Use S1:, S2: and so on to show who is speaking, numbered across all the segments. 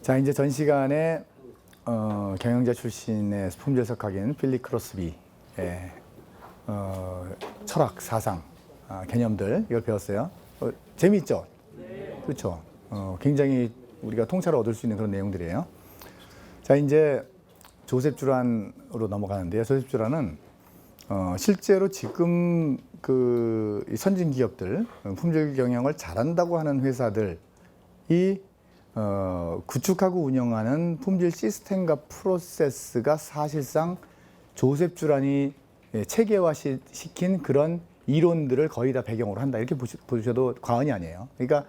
S1: 자, 이제 전 시간에 경영자 출신의 품질 석학인 필립 크로스비의 철학, 사상, 개념들 이걸 배웠어요. 재미있죠? 네. 그렇죠. 굉장히 우리가 통찰을 얻을 수 있는 그런 내용들이에요. 자, 이제 조셉 주란으로 넘어가는데요. 조셉 주란은 실제로 지금 그 선진 기업들, 품질 경영을 잘한다고 하는 회사들이 구축하고 운영하는 품질 시스템과 프로세스가 사실상 조셉 주란이 체계화시킨 그런 이론들을 거의 다 배경으로 한다. 이렇게 보셔도 과언이 아니에요. 그러니까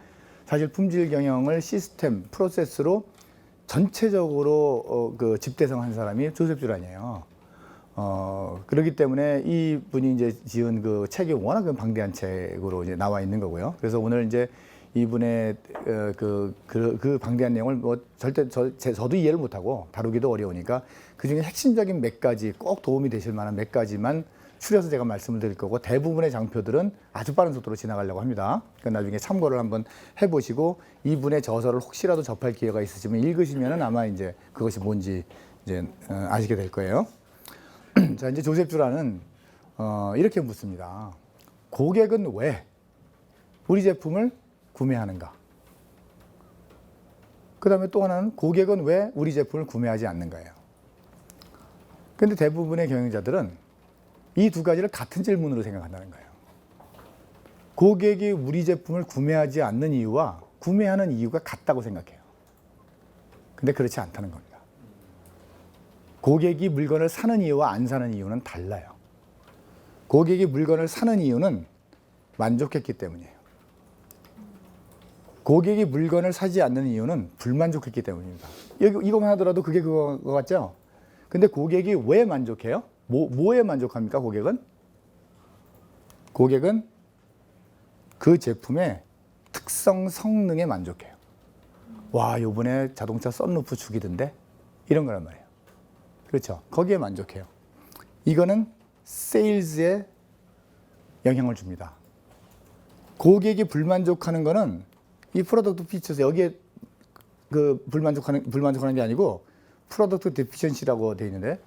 S1: 사실 품질 경영을 시스템, 프로세스로 전체적으로 그 집대성한 사람이 조셉 주란이에요. 그렇기 때문에 이분이 이제 지은 그 책이 워낙 방대한 책으로 이제 나와 있는 거고요. 그래서 오늘 이제 이분의 그 방대한 내용을 뭐 절대 저도 이해를 못하고 다루기도 어려우니까 그 중에 핵심적인 몇 가지 꼭 도움이 되실 만한 몇 가지만 추려서 제가 말씀을 드릴 거고, 대부분의 장표들은 아주 빠른 속도로 지나가려고 합니다. 그러니까 나중에 참고를 한번 해보시고 이분의 저서를 혹시라도 접할 기회가 있으시면 읽으시면은 아마 이제 그것이 뭔지 이제 아시게 될 거예요. 자, 이제 조셉 주란은 이렇게 묻습니다. 고객은 왜 우리 제품을 구매하는가? 그 다음에 또 하나는 고객은 왜 우리 제품을 구매하지 않는가예요. 근데 대부분의 경영자들은 이 두 가지를 같은 질문으로 생각한다는 거예요. 고객이 우리 제품을 구매하지 않는 이유와 구매하는 이유가 같다고 생각해요. 근데 그렇지 않다는 겁니다. 고객이 물건을 사는 이유와 안 사는 이유는 달라요. 고객이 물건을 사는 이유는 만족했기 때문이에요. 고객이 물건을 사지 않는 이유는 불만족했기 때문입니다. 이거만 하더라도 그게 그거 같죠? 근데 고객이 왜 만족해요? 뭐에 만족합니까, 고객은? 고객은 그 제품의 특성, 성능에 만족해요. 와, 요번에 자동차 썬루프 죽이던데? 이런 거란 말이에요. 그렇죠. 거기에 만족해요. 이거는 세일즈에 영향을 줍니다. 고객이 불만족하는 거는 이 프로덕트 피처스, 여기에 그 불만족하는 게 아니고 프로덕트 데피션시라고 되어 있는데,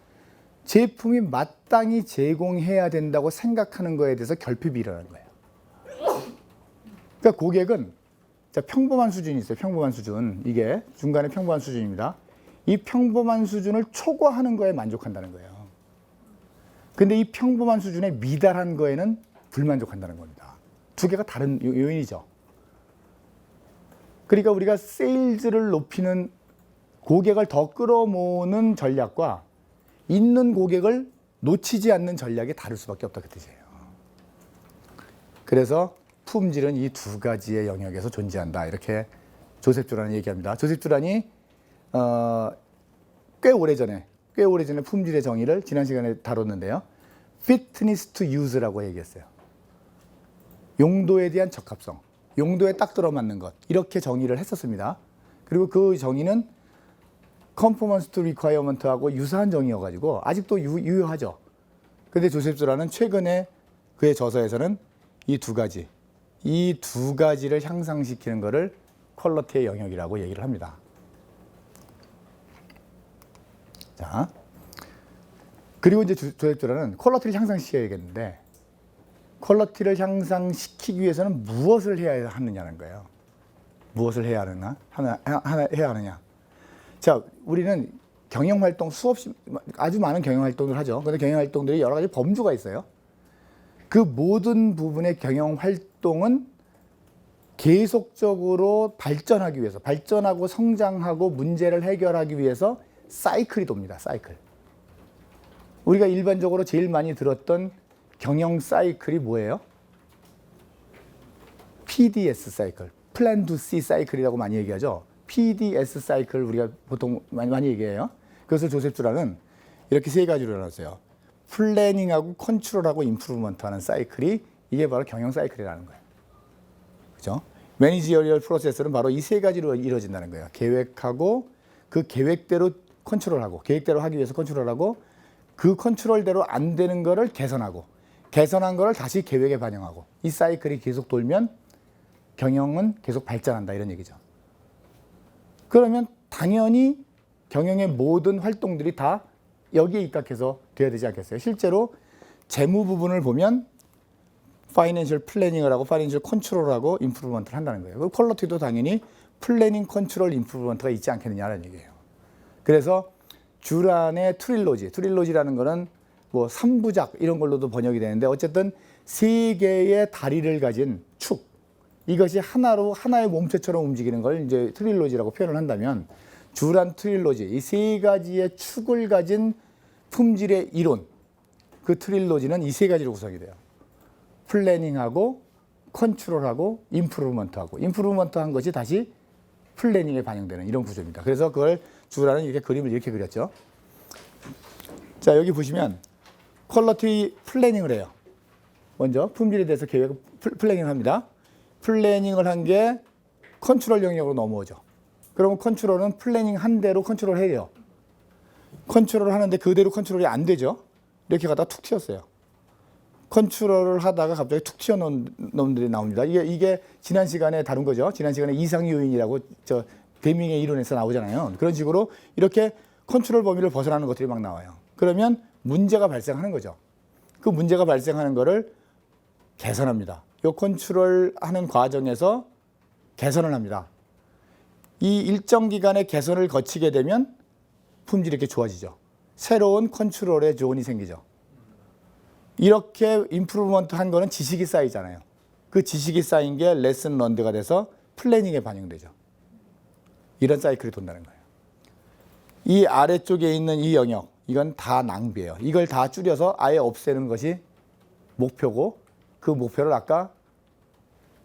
S1: 제품이 마땅히 제공해야 된다고 생각하는 거에 대해서 결핍이 일어나는 거예요. 그러니까 고객은 평범한 수준이 있어요. 평범한 수준. 이게 중간에 평범한 수준입니다. 이 평범한 수준을 초과하는 거에 만족한다는 거예요. 근데 이 평범한 수준에 미달한 거에는 불만족한다는 겁니다. 두 개가 다른 요인이죠. 그러니까 우리가 세일즈를 높이는, 고객을 더 끌어모으는 전략과 있는 고객을 놓치지 않는 전략이 다를 수밖에 없다, 그 뜻이에요. 그래서 품질은 이 두 가지의 영역에서 존재한다, 이렇게 조셉 주란이 얘기합니다. 조셉 주란이 꽤 오래전에 품질의 정의를 지난 시간에 다뤘는데요. Fitness to use라고 얘기했어요. 용도에 대한 적합성, 용도에 딱 들어맞는 것, 이렇게 정의를 했었습니다. 그리고 그 정의는 Conformance to Requirement하고 유사한 정의여가지고 아직도 유효하죠. 그런데 조셉 주란은 최근에 그의 저서에서는 이 두 가지를 향상시키는 것을 퀄리티의 영역이라고 얘기를 합니다. 자, 그리고 이제 조셉 주란은 퀄리티를 향상시켜야겠는데, 퀄리티를 향상시키기 위해서는 무엇을 해야 하느냐는 거예요. 무엇을 해야 하느냐. 자, 우리는 경영활동 아주 많은 경영활동을 하죠. 그런데 경영활동들이 여러 가지 범주가 있어요. 그 모든 부분의 경영활동은 계속적으로 발전하기 위해서, 발전하고 성장하고 문제를 해결하기 위해서 사이클이 돕니다. 사이클. 우리가 일반적으로 제일 많이 들었던 경영 사이클이 뭐예요? PDS 사이클, Plan to See 사이클이라고 많이 얘기하죠. PDS 사이클 우리가 보통 많이 얘기해요. 그래서 조셉 주란은 이렇게 세 가지로 나눴어요. 플래닝하고 컨트롤하고 임프루먼트하는 사이클이, 이게 바로 경영 사이클이라는 거예요. 그렇죠? 매니지어리얼 프로세스는 바로 이 세 가지로 이루어진다는 거예요. 계획하고 그 계획대로 컨트롤하고, 계획대로 하기 위해서 컨트롤하고, 그 컨트롤대로 안 되는 거를 개선하고, 개선한 거를 다시 계획에 반영하고, 이 사이클이 계속 돌면 경영은 계속 발전한다, 이런 얘기죠. 그러면 당연히 경영의 모든 활동들이 다 여기에 입각해서 돼야 되지 않겠어요? 실제로 재무 부분을 보면 파이낸셜 플래닝을 하고 파이낸셜 컨트롤을 하고 임프루먼트를 한다는 거예요. 그 퀄리티도 당연히 플래닝 컨트롤 임프루먼트가 있지 않겠느냐는 얘기예요. 그래서 주란의 트릴로지라는 거는 뭐 3부작 이런 걸로도 번역이 되는데 어쨌든 세 개의 다리를 가진 축, 이것이 하나의 몸체처럼 움직이는 걸 이제 트릴로지라고 표현을 한다면 주란 트릴로지, 이 세 가지의 축을 가진 품질의 이론, 그 트릴로지는 이 세 가지로 구성이 돼요. 플래닝하고 컨트롤하고 임프루먼트하고, 임프루먼트한 것이 다시 플래닝에 반영되는 이런 구조입니다. 그래서 그걸 주란은 이렇게 그림을 이렇게 그렸죠. 자, 여기 보시면 퀄리티 플래닝을 해요. 먼저 품질에 대해서 계획 플래닝을 합니다. 플래닝을 한 게 컨트롤 영역으로 넘어오죠. 그러면 컨트롤은 플래닝 한 대로 컨트롤 해요. 컨트롤을 하는데 그대로 컨트롤이 안 되죠. 이렇게 가다가 툭 튀었어요. 컨트롤을 하다가 갑자기 툭 튀어나온 놈들이 나옵니다. 이게 지난 시간에 다룬 거죠. 지난 시간에 이상 요인이라고 저 데밍의 이론에서 나오잖아요. 그런 식으로 이렇게 컨트롤 범위를 벗어나는 것들이 막 나와요. 그러면 문제가 발생하는 거죠. 그 문제가 발생하는 거를 개선합니다. 이 컨트롤 하는 과정에서 개선을 합니다. 이 일정 기간의 개선을 거치게 되면 품질이 이렇게 좋아지죠. 새로운 컨트롤의 조언이 생기죠. 이렇게 임프루먼트 한 거는 지식이 쌓이잖아요. 그 지식이 쌓인 게 레슨 런드가 돼서 플래닝에 반영되죠. 이런 사이클이 돈다는 거예요. 이 아래쪽에 있는 이 영역, 이건 다 낭비예요. 이걸 다 줄여서 아예 없애는 것이 목표고, 그 목표를 아까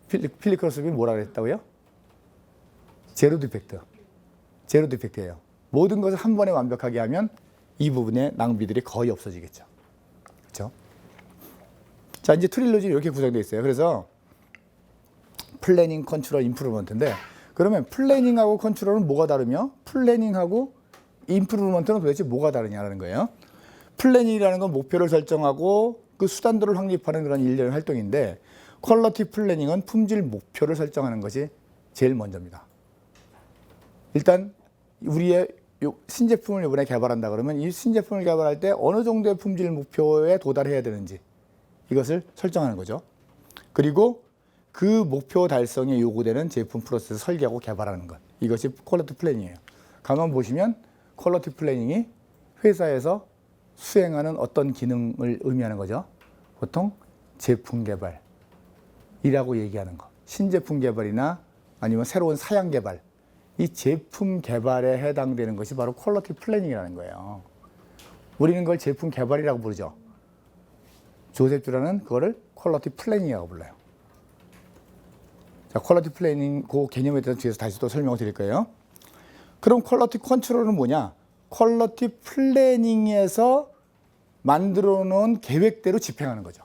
S1: 필립 크로스비 뭐라 그랬다고요? 제로 디펙트예요. 모든 것을 한 번에 완벽하게 하면 이 부분의 낭비들이 거의 없어지겠죠. 그렇죠? 자, 이제 트릴로지 이렇게 구성되어 있어요. 그래서 플래닝, 컨트롤, 임프루먼트인데, 그러면 플래닝하고 컨트롤은 뭐가 다르며 플래닝하고 임프루먼트는 도대체 뭐가 다르냐라는 거예요. 플래닝이라는 건 목표를 설정하고 그 수단들을 확립하는 그런 일련의 활동인데, 퀄리티 플래닝은 품질 목표를 설정하는 것이 제일 먼저입니다. 일단 우리의 신제품을 이번에 개발한다 그러면 이 신제품을 개발할 때 어느 정도의 품질 목표에 도달해야 되는지 이것을 설정하는 거죠. 그리고 그 목표 달성에 요구되는 제품 프로세스 설계하고 개발하는 것, 이것이 퀄리티 플래닝이에요. 가만 보시면 퀄리티 플래닝이 회사에서 수행하는 어떤 기능을 의미하는 거죠. 보통 제품 개발이라고 얘기하는 거, 신제품 개발이나 아니면 새로운 사양 개발, 이 제품 개발에 해당되는 것이 바로 퀄리티 플래닝이라는 거예요. 우리는 그걸 제품 개발이라고 부르죠. 조셉 주란은 그거를 퀄리티 플래닝이라고 불러요. 자, 퀄리티 플래닝 그 개념에 대해서 뒤에서 다시 또 설명을 드릴 거예요. 그럼 퀄리티 컨트롤은 뭐냐? 퀄리티 플래닝에서 만들어 놓은 계획대로 집행하는 거죠.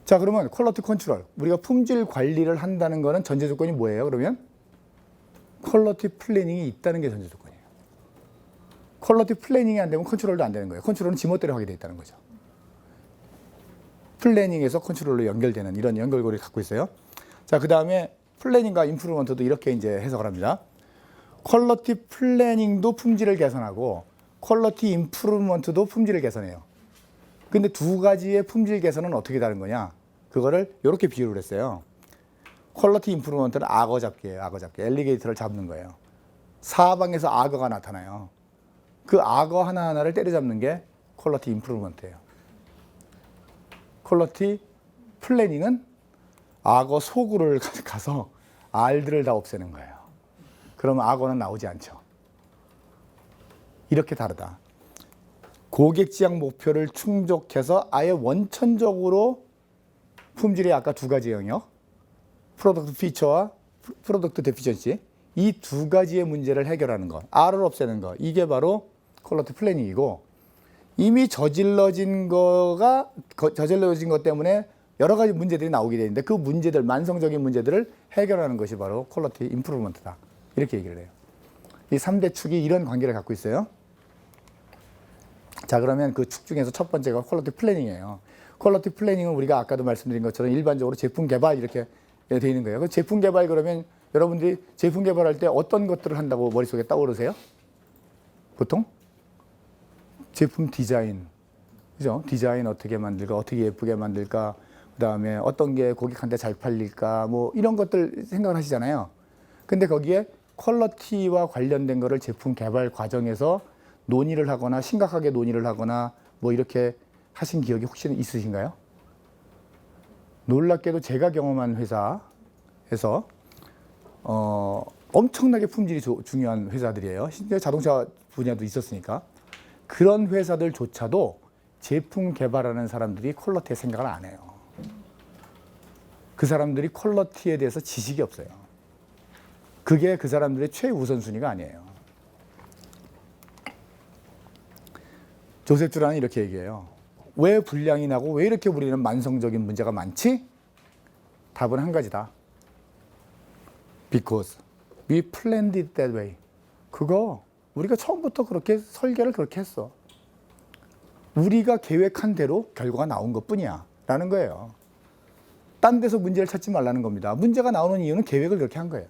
S1: 자, 그러면 퀄리티 컨트롤, 우리가 품질 관리를 한다는 거는 전제 조건이 뭐예요? 그러면 퀄리티 플래닝이 있다는 게 전제 조건이에요. 퀄리티 플래닝이 안 되면 컨트롤도 안 되는 거예요. 컨트롤은 지멋대로 하게 돼 있다는 거죠. 플래닝에서 컨트롤로 연결되는 이런 연결고리를 갖고 있어요. 자, 그 다음에 플래닝과 임프루먼트도 이렇게 이제 해석을 합니다. 퀄리티 플래닝도 품질을 개선하고 퀄리티 임프루먼트도 품질을 개선해요. 근데 두 가지의 품질 개선은 어떻게 다른 거냐? 그거를 이렇게 비유를 했어요. 퀄리티 임프루먼트는 악어 잡기예요. 악어 잡기. 엘리게이터를 잡는 거예요. 사방에서 악어가 나타나요. 그 악어 하나하나를 때려잡는 게 퀄리티 임프루먼트예요. 퀄리티 플래닝은 악어 소굴을 가서 알들을 다 없애는 거예요. 그러면 악어는 나오지 않죠. 이렇게 다르다. 고객 지향 목표를 충족해서 아예 원천적으로 품질의 아까 두 가지 영역, 프로덕트 피처와 프로덕트 데피션시, 이 두 가지의 문제를 해결하는 것, R을 없애는 것, 이게 바로 퀄리티 플래닝이고, 이미 저질러진 것 때문에 여러 가지 문제들이 나오게 되는데 그 문제들, 만성적인 문제들을 해결하는 것이 바로 퀄리티 임프루먼트다. 이렇게 얘기를 해요. 이 3대 축이 이런 관계를 갖고 있어요. 자, 그러면 그 축 중에서 첫 번째가 퀄리티 플래닝이에요. 퀄리티 플래닝은 우리가 아까도 말씀드린 것처럼 일반적으로 제품 개발 이렇게 되어 있는 거예요. 그 제품 개발 그러면 여러분들이 제품 개발할 때 어떤 것들을 한다고 머릿속에 떠오르세요? 보통? 제품 디자인. 그죠? 디자인 어떻게 만들까? 어떻게 예쁘게 만들까? 그 다음에 어떤 게 고객한테 잘 팔릴까? 뭐 이런 것들 생각을 하시잖아요. 근데 거기에 퀄리티와 관련된 거를 제품 개발 과정에서 논의를 하거나 심각하게 논의를 하거나 뭐 이렇게 하신 기억이 혹시 있으신가요? 놀랍게도 제가 경험한 회사에서 엄청나게 품질이 중요한 회사들이에요. 심지어 자동차 분야도 있었으니까. 그런 회사들조차도 제품 개발하는 사람들이 퀄리티에 생각을 안 해요. 그 사람들이 퀄리티에 대해서 지식이 없어요. 그게 그 사람들의 최우선순위가 아니에요. 조셉 주란은 이렇게 얘기해요. 왜 불량이 나고 왜 이렇게 우리는 만성적인 문제가 많지? 답은 한 가지다. Because we planned it that way. 그거 우리가 처음부터 그렇게 설계를 그렇게 했어. 우리가 계획한 대로 결과가 나온 것뿐이야 라는 거예요. 딴 데서 문제를 찾지 말라는 겁니다. 문제가 나오는 이유는 계획을 그렇게 한 거예요.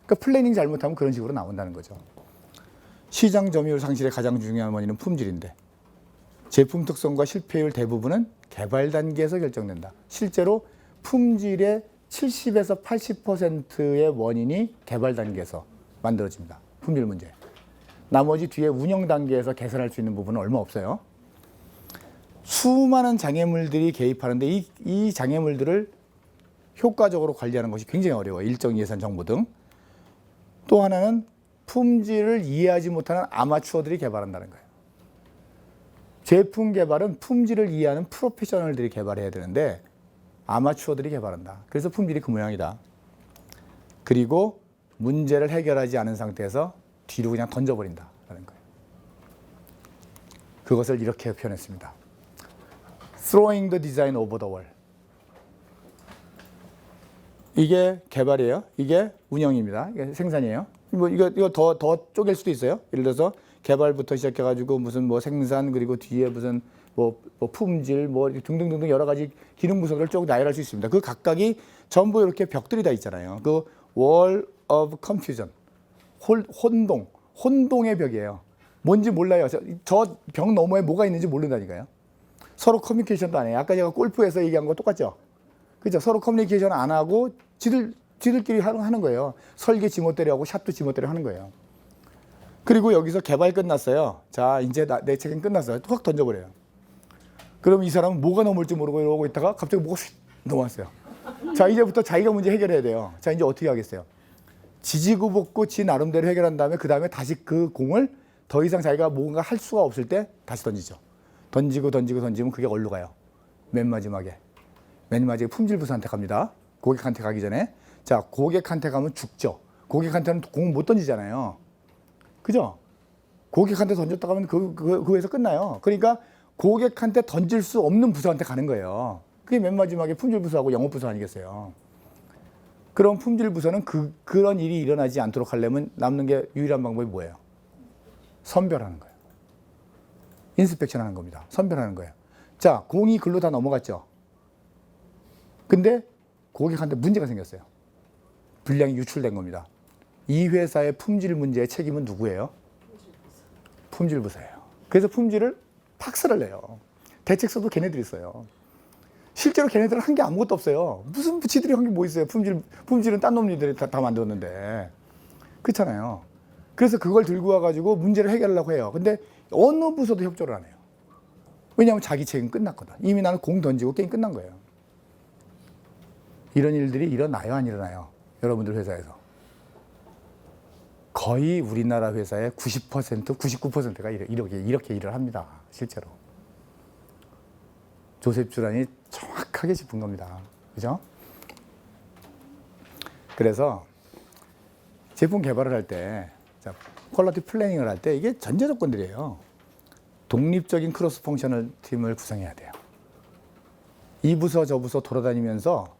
S1: 그러니까 플래닝 잘못하면 그런 식으로 나온다는 거죠. 시장 점유율 상실의 가장 중요한 원인은 품질인데 제품 특성과 실패율 대부분은 개발 단계에서 결정된다. 실제로 품질의 70에서 80%의 원인이 개발 단계에서 만들어집니다. 품질 문제. 나머지 뒤에 운영 단계에서 개선할 수 있는 부분은 얼마 없어요. 수많은 장애물들이 개입하는데 이 장애물들을 효과적으로 관리하는 것이 굉장히 어려워요. 일정 예산 정보 등. 또 하나는 품질을 이해하지 못하는 아마추어들이 개발한다는 거예요. 제품 개발은 품질을 이해하는 프로페셔널들이 개발해야 되는데 아마추어들이 개발한다. 그래서 품질이 그 모양이다. 그리고 문제를 해결하지 않은 상태에서 뒤로 그냥 던져버린다라는 거예요. 그것을 이렇게 표현했습니다. Throwing the design over the wall. 이게 개발이에요. 이게 운영입니다. 이게 생산이에요. 뭐 이거 더 쪼갤 수도 있어요. 예를 들어서 개발부터 시작해가지고 무슨 뭐 생산 그리고 뒤에 무슨 뭐 품질 뭐 등등등등 여러 가지 기능 구성을 쭉 나열할 수 있습니다. 그 각각이 전부 이렇게 벽들이 다 있잖아요. 그 wall of confusion, 혼동의 벽이에요. 뭔지 몰라요. 저 벽 너머에 뭐가 있는지 모른다니까요. 서로 커뮤니케이션도 안 해요. 아까 제가 골프에서 얘기한 거 똑같죠? 그죠? 서로 커뮤니케이션 안 하고 지들끼리 하는 거예요. 설계 지멋대로 하고 샷도 지멋대로 하는 거예요. 그리고 여기서 개발 끝났어요. 자, 이제 내 책임 끝났어요. 확 던져버려요. 그럼 이 사람은 뭐가 넘을지 모르고 이러고 있다가 갑자기 뭐가 휙 넘어왔어요. 자, 이제부터 자기가 문제 해결해야 돼요. 자, 이제 어떻게 하겠어요? 지지구볶고 지 나름대로 해결한 다음에 그 다음에 다시 그 공을 더 이상 자기가 뭔가 할 수가 없을 때 다시 던지죠. 던지면 그게 어디로 가요? 맨 마지막에 품질부서한테 갑니다. 고객한테 가기 전에. 자, 고객한테 가면 죽죠. 고객한테는 공 못 던지잖아요. 그죠? 고객한테 던졌다 가면 그 회사 끝나요. 그러니까 고객한테 던질 수 없는 부서한테 가는 거예요. 그게 맨 마지막에 품질부서하고 영업부서 아니겠어요. 그럼 품질부서는 그런 일이 일어나지 않도록 하려면 남는 게 유일한 방법이 뭐예요? 선별하는 거예요. 인스펙션 하는 겁니다. 선별하는 거예요. 자, 공이 글로 다 넘어갔죠. 근데 고객한테 문제가 생겼어요. 불량이 유출된 겁니다. 이 회사의 품질 문제의 책임은 누구예요? 품질부서예요. 그래서 품질을 박살을 내요. 대책서도 걔네들이 써요. 실제로 걔네들은 한 게 아무것도 없어요. 무슨 지들이 한 게 뭐 있어요? 품질은 딴 놈들이 다 만들었는데. 그렇잖아요. 그래서 그걸 들고 와가지고 문제를 해결하려고 해요. 근데 어느 부서도 협조를 안 해요. 왜냐하면 자기 책임 끝났거든. 이미 나는 공 던지고 게임 끝난 거예요. 이런 일들이 일어나요, 안 일어나요? 여러분들 회사에서. 거의 우리나라 회사의 90%, 99%가 이렇게 일을 합니다. 실제로. 조셉 주란이 정확하게 짚은 겁니다. 그죠? 그래서 제품 개발을 할 때, 퀄리티 플래닝을 할 때 이게 전제 조건들이에요. 독립적인 크로스 펑셔널 팀을 구성해야 돼요. 이 부서 저 부서 돌아다니면서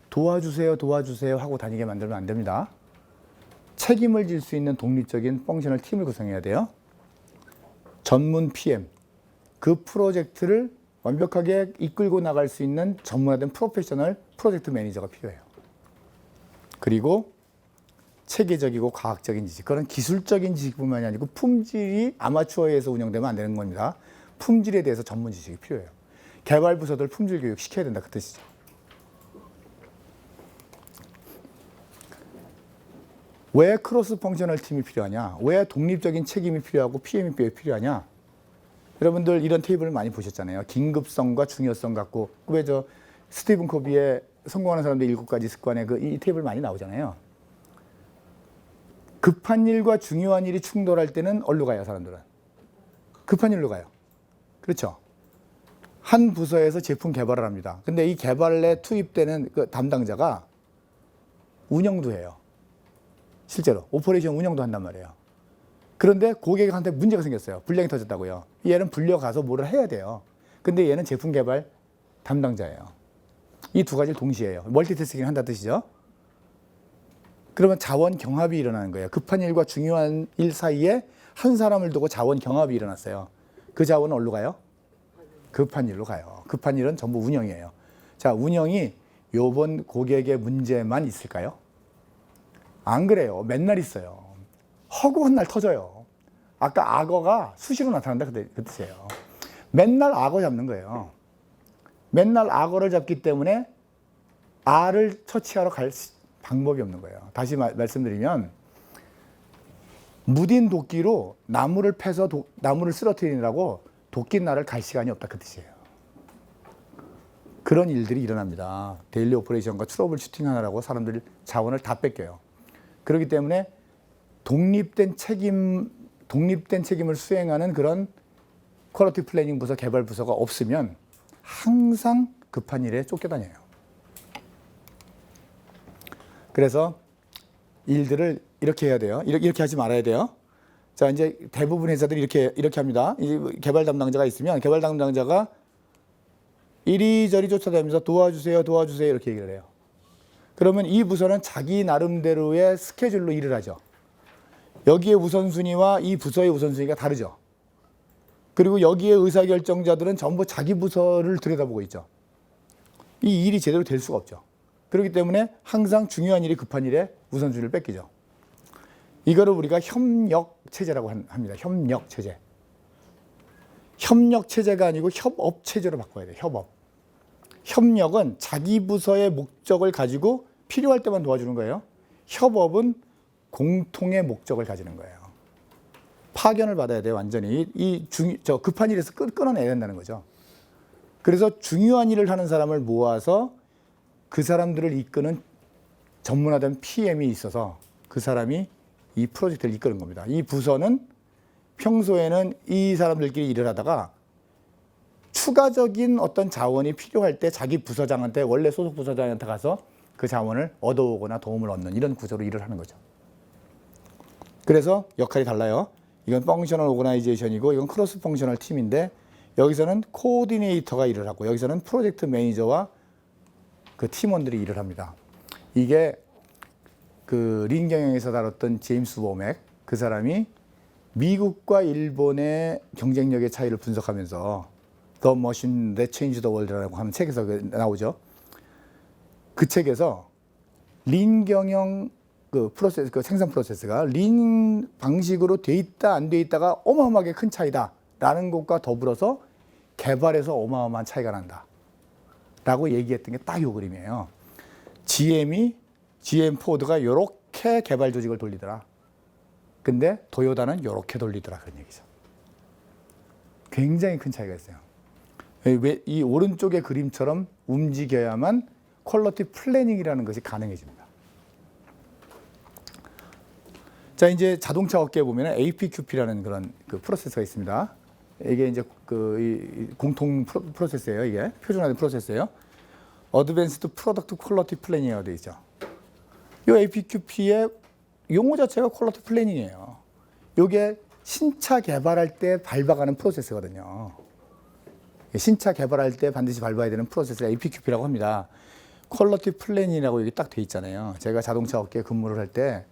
S1: 도와주세요 하고 다니게 만들면 안 됩니다. 책임을 질 수 있는 독립적인 펑셔널 팀을 구성해야 돼요. 전문 PM, 그 프로젝트를 완벽하게 이끌고 나갈 수 있는 전문화된 프로페셔널 프로젝트 매니저가 필요해요. 그리고 체계적이고 과학적인 지식, 그런 기술적인 지식뿐만이 아니고 품질이 아마추어에서 운영되면 안 되는 겁니다. 품질에 대해서 전문 지식이 필요해요. 개발 부서들 품질 교육 시켜야 된다, 그 뜻이죠. 왜 크로스 펑셔널 팀이 필요하냐? 왜 독립적인 책임이 필요하고 PM이 필요하냐? 여러분들 이런 테이블을 많이 보셨잖아요. 긴급성과 중요성 갖고, 왜 저 스티븐 코비의 성공하는 사람들 7가지 습관에 이 테이블 많이 나오잖아요. 급한 일과 중요한 일이 충돌할 때는 어디로 가요, 사람들은? 급한 일로 가요. 그렇죠? 한 부서에서 제품 개발을 합니다. 근데 이 개발에 투입되는 그 담당자가 운영도 해요. 실제로 오퍼레이션 운영도 한단 말이에요. 그런데 고객한테 문제가 생겼어요. 불량이 터졌다고요. 얘는 불려가서 뭐를 해야 돼요. 근데 얘는 제품 개발 담당자예요. 이 두 가지를 동시에 해요. 멀티태스킹 한다는 뜻이죠. 그러면 자원 경합이 일어나는 거예요. 급한 일과 중요한 일 사이에 한 사람을 두고 자원 경합이 일어났어요. 그 자원은 어디로 가요? 급한 일로 가요. 급한 일은 전부 운영이에요. 자, 운영이 요번 고객의 문제만 있을까요? 안 그래요. 맨날 있어요. 허구한 날 터져요. 아까 악어가 수시로 나타난다 그 뜻이에요. 맨날 악어 잡는 거예요. 맨날 악어를 잡기 때문에 알을 처치하러 갈 방법이 없는 거예요. 다시 말씀드리면 무딘 도끼로 나무를 패서 나무를 쓰러뜨리느라고 도끼날을 갈 시간이 없다 그 뜻이에요. 그런 일들이 일어납니다. 데일리 오퍼레이션과 트러블 슈팅하느라고 사람들이 자원을 다 뺏겨요. 그렇기 때문에 독립된 책임을 수행하는 그런 퀄리티 플래닝 부서, 개발 부서가 없으면 항상 급한 일에 쫓겨다녀요. 그래서 일들을 이렇게 해야 돼요. 이렇게 하지 말아야 돼요. 자, 이제 대부분 회사들이 이렇게 합니다. 개발 담당자가 있으면 개발 담당자가 이리저리 쫓아다니면서 도와주세요 이렇게 얘기를 해요. 그러면 이 부서는 자기 나름대로의 스케줄로 일을 하죠. 여기에 우선순위와 이 부서의 우선순위가 다르죠. 그리고 여기에 의사결정자들은 전부 자기 부서를 들여다보고 있죠. 이 일이 제대로 될 수가 없죠. 그렇기 때문에 항상 중요한 일이 급한 일에 우선순위를 뺏기죠. 이거를 우리가 협력 체제라고 합니다. 협력 체제. 협력 체제가 아니고 협업 체제로 바꿔야 돼요. 협업. 협력은 자기 부서의 목적을 가지고 필요할 때만 도와주는 거예요. 협업은 공통의 목적을 가지는 거예요. 파견을 받아야 돼요, 완전히. 저 급한 일에서 끊어내야 된다는 거죠. 그래서 중요한 일을 하는 사람을 모아서 그 사람들을 이끄는 전문화된 PM이 있어서 그 사람이 이 프로젝트를 이끄는 겁니다. 이 부서는 평소에는 이 사람들끼리 일을 하다가 추가적인 어떤 자원이 필요할 때 자기 부서장한테, 원래 소속 부서장한테 가서 그 자원을 얻어오거나 도움을 얻는 이런 구조로 일을 하는 거죠. 그래서 역할이 달라요. 이건 펑셔널 오거나이제이션이고 이건 크로스 펑셔널 팀인데 여기서는 코오디네이터가 일을 하고 여기서는 프로젝트 매니저와 그 팀원들이 일을 합니다. 이게 그 린 경영에서 다뤘던 제임스 워맥, 그 사람이 미국과 일본의 경쟁력의 차이를 분석하면서 The Machine That Changed the World라고 하는 책에서 나오죠. 그 책에서 린 경영 그 프로세스, 그 생산 프로세스가 린 방식으로 돼 있다 안 돼 있다가 어마어마하게 큰 차이다라는 것과 더불어서 개발에서 어마어마한 차이가 난다라고 얘기했던 게 딱 이 그림이에요. GM 포드가 이렇게 개발 조직을 돌리더라. 근데 도요다는 이렇게 돌리더라 그런 얘기죠. 굉장히 큰 차이가 있어요. 왜 이 오른쪽의 그림처럼 움직여야만 퀄리티 플래닝이라는 것이 가능해집니다. 자, 이제 자동차 업계에 보면 APQP라는 그런 그 프로세스가 있습니다. 이게 이제 그 공통 프로세스예요. 이게 표준화된 프로세스예요. Advanced Product Quality Planning이라고 되어 있죠. 이 APQP의 용어 자체가 퀄리티 플래닝이에요. 이게 신차 개발할 때 밟아가는 프로세스거든요. 신차 개발할 때 반드시 밟아야 되는 프로세스를 APQP라고 합니다. 퀄리티 플래닝이라고 여기 딱 돼 있잖아요. 제가 자동차 업계에 근무를 할 때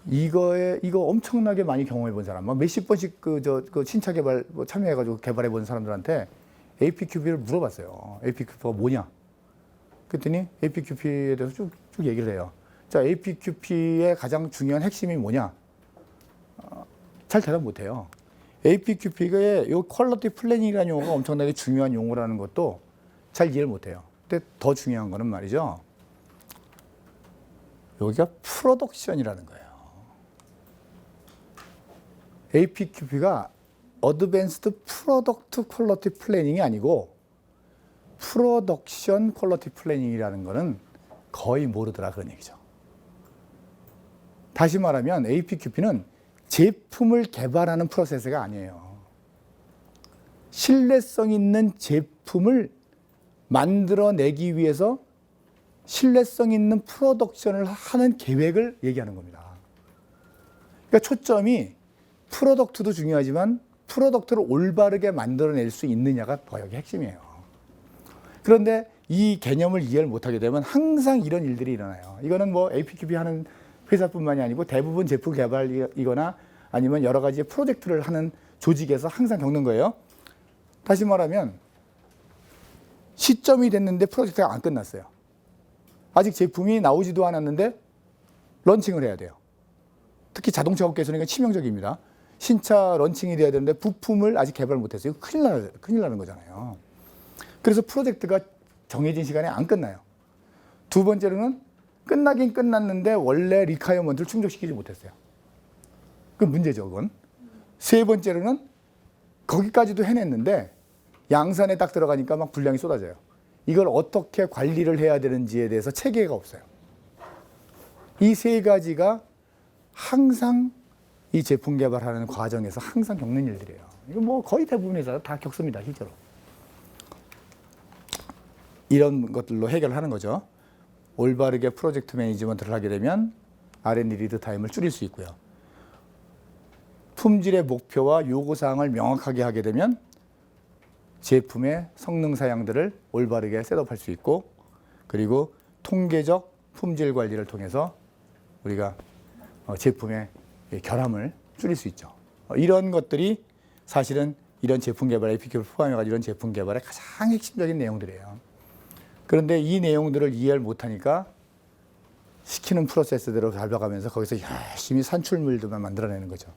S1: 이거 엄청나게 많이 경험해 본 사람, 몇십 번씩 그 신차 개발 참여해가지고 개발해 본 사람들한테 APQP를 물어봤어요. APQP가 뭐냐? 그랬더니 APQP에 대해서 쭉 얘기를 해요. 자, APQP의 가장 중요한 핵심이 뭐냐? 잘 대답 못해요. APQP의 요 퀄리티 플래닝이라는 용어가 엄청나게 중요한 용어라는 것도 잘 이해를 못해요. 근데 더 중요한 거는 말이죠. 여기가 프로덕션이라는 거예요. APQP가 어드밴스드 프로덕트 퀄리티 플래닝이 아니고 프로덕션 퀄리티 플래닝이라는 거는 거의 모르더라 그런 얘기죠. 다시 말하면 APQP는 제품을 개발하는 프로세스가 아니에요. 신뢰성 있는 제품을 만들어내기 위해서 신뢰성 있는 프로덕션을 하는 계획을 얘기하는 겁니다. 그러니까 초점이 프로덕트도 중요하지만 프로덕트를 올바르게 만들어낼 수 있느냐가 더 여기 핵심이에요. 그런데 이 개념을 이해를 못하게 되면 항상 이런 일들이 일어나요. 이거는 뭐 APQP 하는 회사뿐만이 아니고 대부분 제품 개발이거나 아니면 여러 가지 프로젝트를 하는 조직에서 항상 겪는 거예요. 다시 말하면 시점이 됐는데 프로젝트가 안 끝났어요. 아직 제품이 나오지도 않았는데 런칭을 해야 돼요. 특히 자동차 업계에서는 이건 치명적입니다. 신차 런칭이 돼야 되는데 부품을 아직 개발 못했어요. 큰일 나는 거잖아요. 그래서 프로젝트가 정해진 시간에 안 끝나요. 두 번째로는 끝나긴 끝났는데 원래 리콰이어먼트를 충족시키지 못했어요. 그 문제죠, 그건. 세 번째로는 거기까지도 해냈는데 양산에 딱 들어가니까 막 분량이 쏟아져요. 이걸 어떻게 관리를 해야 되는지에 대해서 체계가 없어요. 이 세 가지가 항상 이 제품 개발하는 과정에서 항상 겪는 일들이에요. 이거 뭐 거의 대부분의 회사가 다 겪습니다, 실제로. 이런 것들로 해결하는 거죠. 올바르게 프로젝트 매니지먼트를 하게 되면 R&D 리드 타임을 줄일 수 있고요. 품질의 목표와 요구사항을 명확하게 하게 되면 제품의 성능 사양들을 올바르게 셋업할 수 있고, 그리고 통계적 품질 관리를 통해서 우리가 제품의 결함을 줄일 수 있죠. 이런 것들이 사실은 이런 제품 개발, APQ를 포함해가지고 이런 제품 개발의 가장 핵심적인 내용들이에요. 그런데 이 내용들을 이해를 못하니까 시키는 프로세스대로 밟아가면서 거기서 열심히 산출물들만 만들어내는 거죠.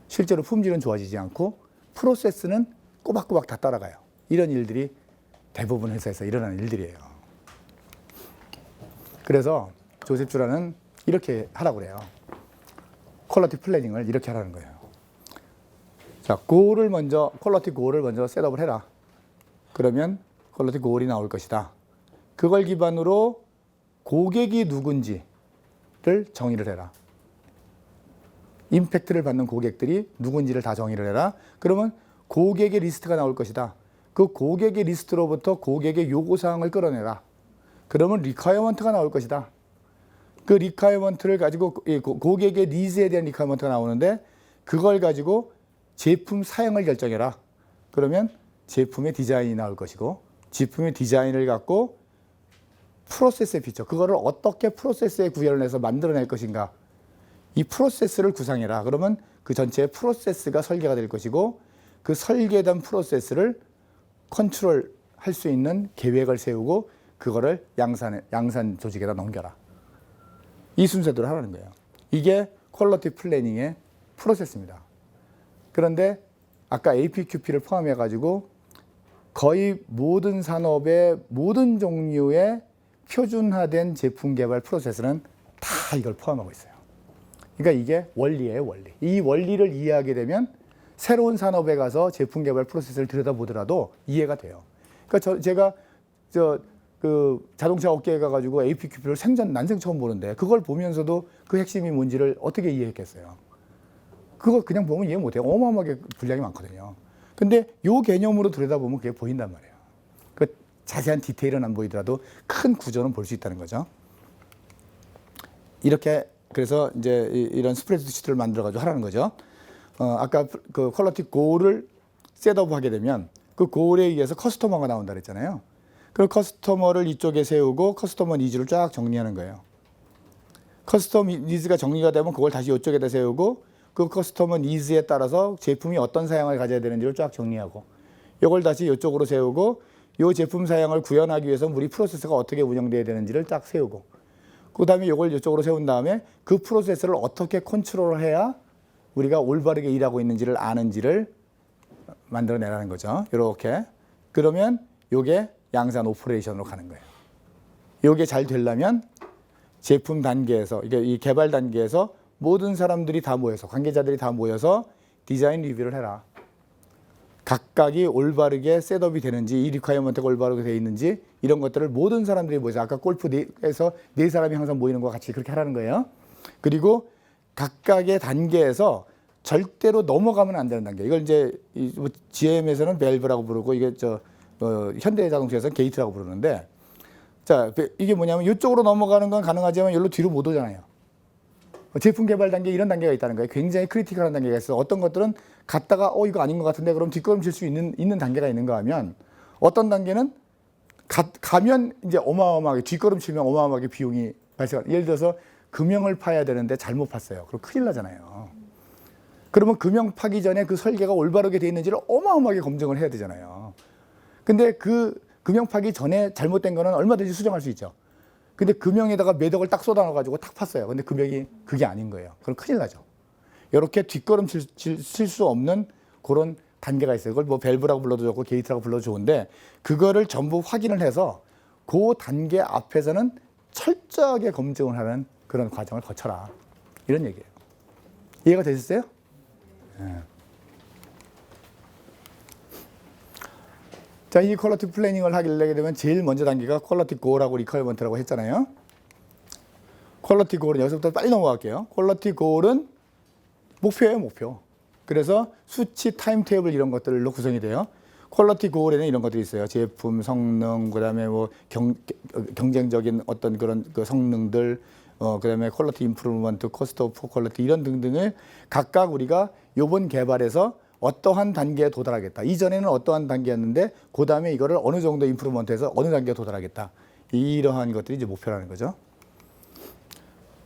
S1: 실제로 품질은 좋아지지 않고 프로세스는 꼬박꼬박 다 따라가요. 이런 일들이 대부분 회사에서 일어나는 일들이에요. 그래서 조셉 주라는 이렇게 하라고 그래요. 퀄리티 플래닝을 이렇게 하라는 거예요. 자, 퀄리티 고를 먼저 셋업을 해라. 그러면 퀄리티 고울이 나올 것이다. 그걸 기반으로 고객이 누군지를 정의를 해라. 임팩트를 받는 고객들이 누군지를 다 정의를 해라. 그러면 고객의 리스트가 나올 것이다. 그 고객의 리스트로부터 고객의 요구사항을 끌어내라. 그러면 리콰이어먼트가 나올 것이다. 그 리콰이어먼트를 가지고 고객의 니즈에 대한 리콰이어먼트가 나오는데 그걸 가지고 제품 사양을 결정해라. 그러면 제품의 디자인이 나올 것이고 제품의 디자인을 갖고 프로세스의 피처, 그거를 어떻게 프로세스에 구현을 해서 만들어낼 것인가. 이 프로세스를 구상해라. 그러면 그 전체의 프로세스가 설계가 될 것이고 그 설계된 프로세스를 컨트롤할 수 있는 계획을 세우고 그거를 양산 조직에다 넘겨라. 이 순서대로 하라는 거예요. 이게 퀄리티 플래닝의 프로세스입니다. 그런데 아까 APQP를 포함해가지고 거의 모든 산업의 모든 종류의 표준화된 제품 개발 프로세스는 다 이걸 포함하고 있어요. 그러니까 이게 원리예요, 원리. 이 원리를 이해하게 되면 새로운 산업에 가서 제품 개발 프로세스를 들여다보더라도 이해가 돼요. 그러니까 제가 그 자동차 업계에 가가지고 APQP를 난생 처음 보는데 그걸 보면서도 그 핵심이 뭔지를 어떻게 이해했겠어요. 그거 그냥 보면 이해 못해요. 어마어마하게 분량이 많거든요. 근데 요 개념으로 들여다보면 그게 보인단 말이에요. 그 자세한 디테일은 안 보이더라도 큰 구조는 볼 수 있다는 거죠. 이렇게 그래서 이제 이런 스프레드 시트를 만들어가지고 하라는 거죠. 아까 그 퀄리티 고를 셋업하게 되면 그 고울에 의해서 커스터머가 나온다 그랬잖아요. 그 커스터머를 이쪽에 세우고 커스터머 니즈를 쫙 정리하는 거예요. 커스터머 니즈가 정리가 되면 그걸 다시 이쪽에다 세우고 그 커스터머 니즈에 따라서 제품이 어떤 사양을 가져야 되는지를 쫙 정리하고 이걸 다시 이쪽으로 세우고 이 제품 사양을 구현하기 위해서 우리 프로세스가 어떻게 운영돼야 되는지를 쫙 세우고 그 다음에 이걸 이쪽으로 세운 다음에 그 프로세스를 어떻게 컨트롤을 해야 우리가 올바르게 일하고 있는지를 아는지를 만들어내라는 거죠. 이렇게. 그러면 이게 양산 오퍼레이션으로 가는 거예요. 이게 잘 되려면 제품 단계에서, 이게 이 개발 단계에서 모든 사람들이 다 모여서, 관계자들이 다 모여서 디자인 리뷰를 해라. 각각이 올바르게 셋업이 되는지, 이 리퀘어먼트가 올바르게 되어 있는지, 이런 것들을 모든 사람들이 모여서, 아까 골프에서 네 사람이 항상 모이는 것과 같이 그렇게 하라는 거예요. 그리고 각각의 단계에서 절대로 넘어가면 안 되는 단계. 이걸 이제 GM에서는 밸브라고 부르고, 이게 현대자동차에서는 게이트라고 부르는데, 자, 이게 뭐냐면 이쪽으로 넘어가는 건 가능하지만 여기로 뒤로 못 오잖아요. 제품 개발 단계 이런 단계가 있다는 거예요. 굉장히 크리티컬한 단계가 있어요. 어떤 것들은 갔다가 이거 아닌 것 같은데 그럼 뒷걸음질 수 있는 단계가 있는가 하면, 어떤 단계는 가면 이제 어마어마하게 뒷걸음치면 어마어마하게 비용이 발생해요. 예를 들어서 금형을 파야 되는데 잘못 팠어요. 그럼 큰일 나잖아요. 그러면 금형 파기 전에 그 설계가 올바르게 돼 있는지를 어마어마하게 검증을 해야 되잖아요. 근데 그 금형 파기 전에 잘못된 거는 얼마든지 수정할 수 있죠. 근데 금형에다가 매덕을 딱 쏟아놔가지고 딱 팠어요. 근데 금형이 그게 아닌 거예요. 그럼 큰일 나죠. 이렇게 뒷걸음 칠 수 없는 그런 단계가 있어요. 그걸 뭐 밸브라고 불러도 좋고 게이트라고 불러도 좋은데, 그거를 전부 확인을 해서 그 단계 앞에서는 철저하게 검증을 하는 그런 과정을 거쳐라. 이런 얘기예요. 이해가 되셨어요? 네. 자, 이 퀄리티 플래닝을 하게 되면 제일 먼저 단계가 퀄리티 고라고 리퀘어먼트라고 했잖아요. 퀄리티 고는 여기서부터 빨리 넘어갈게요. 퀄리티 고는 목표예요, 목표. 그래서 수치, 타임 테이블 이런 것들로 구성이 돼요. 퀄리티 고에는 이런 것들이 있어요. 제품, 성능, 그다음에 뭐 경쟁적인 어떤 그런 그 성능들, 그다음에 퀄리티 임프루먼트, 코스트 오브 퀄리티 이런 등등을 각각 우리가 요번 개발에서 어떠한 단계에 도달하겠다. 이전에는 어떠한 단계였는데 그 다음에 이거를 어느 정도 임프루먼트해서 어느 단계에 도달하겠다. 이러한 것들이 이제 목표라는 거죠.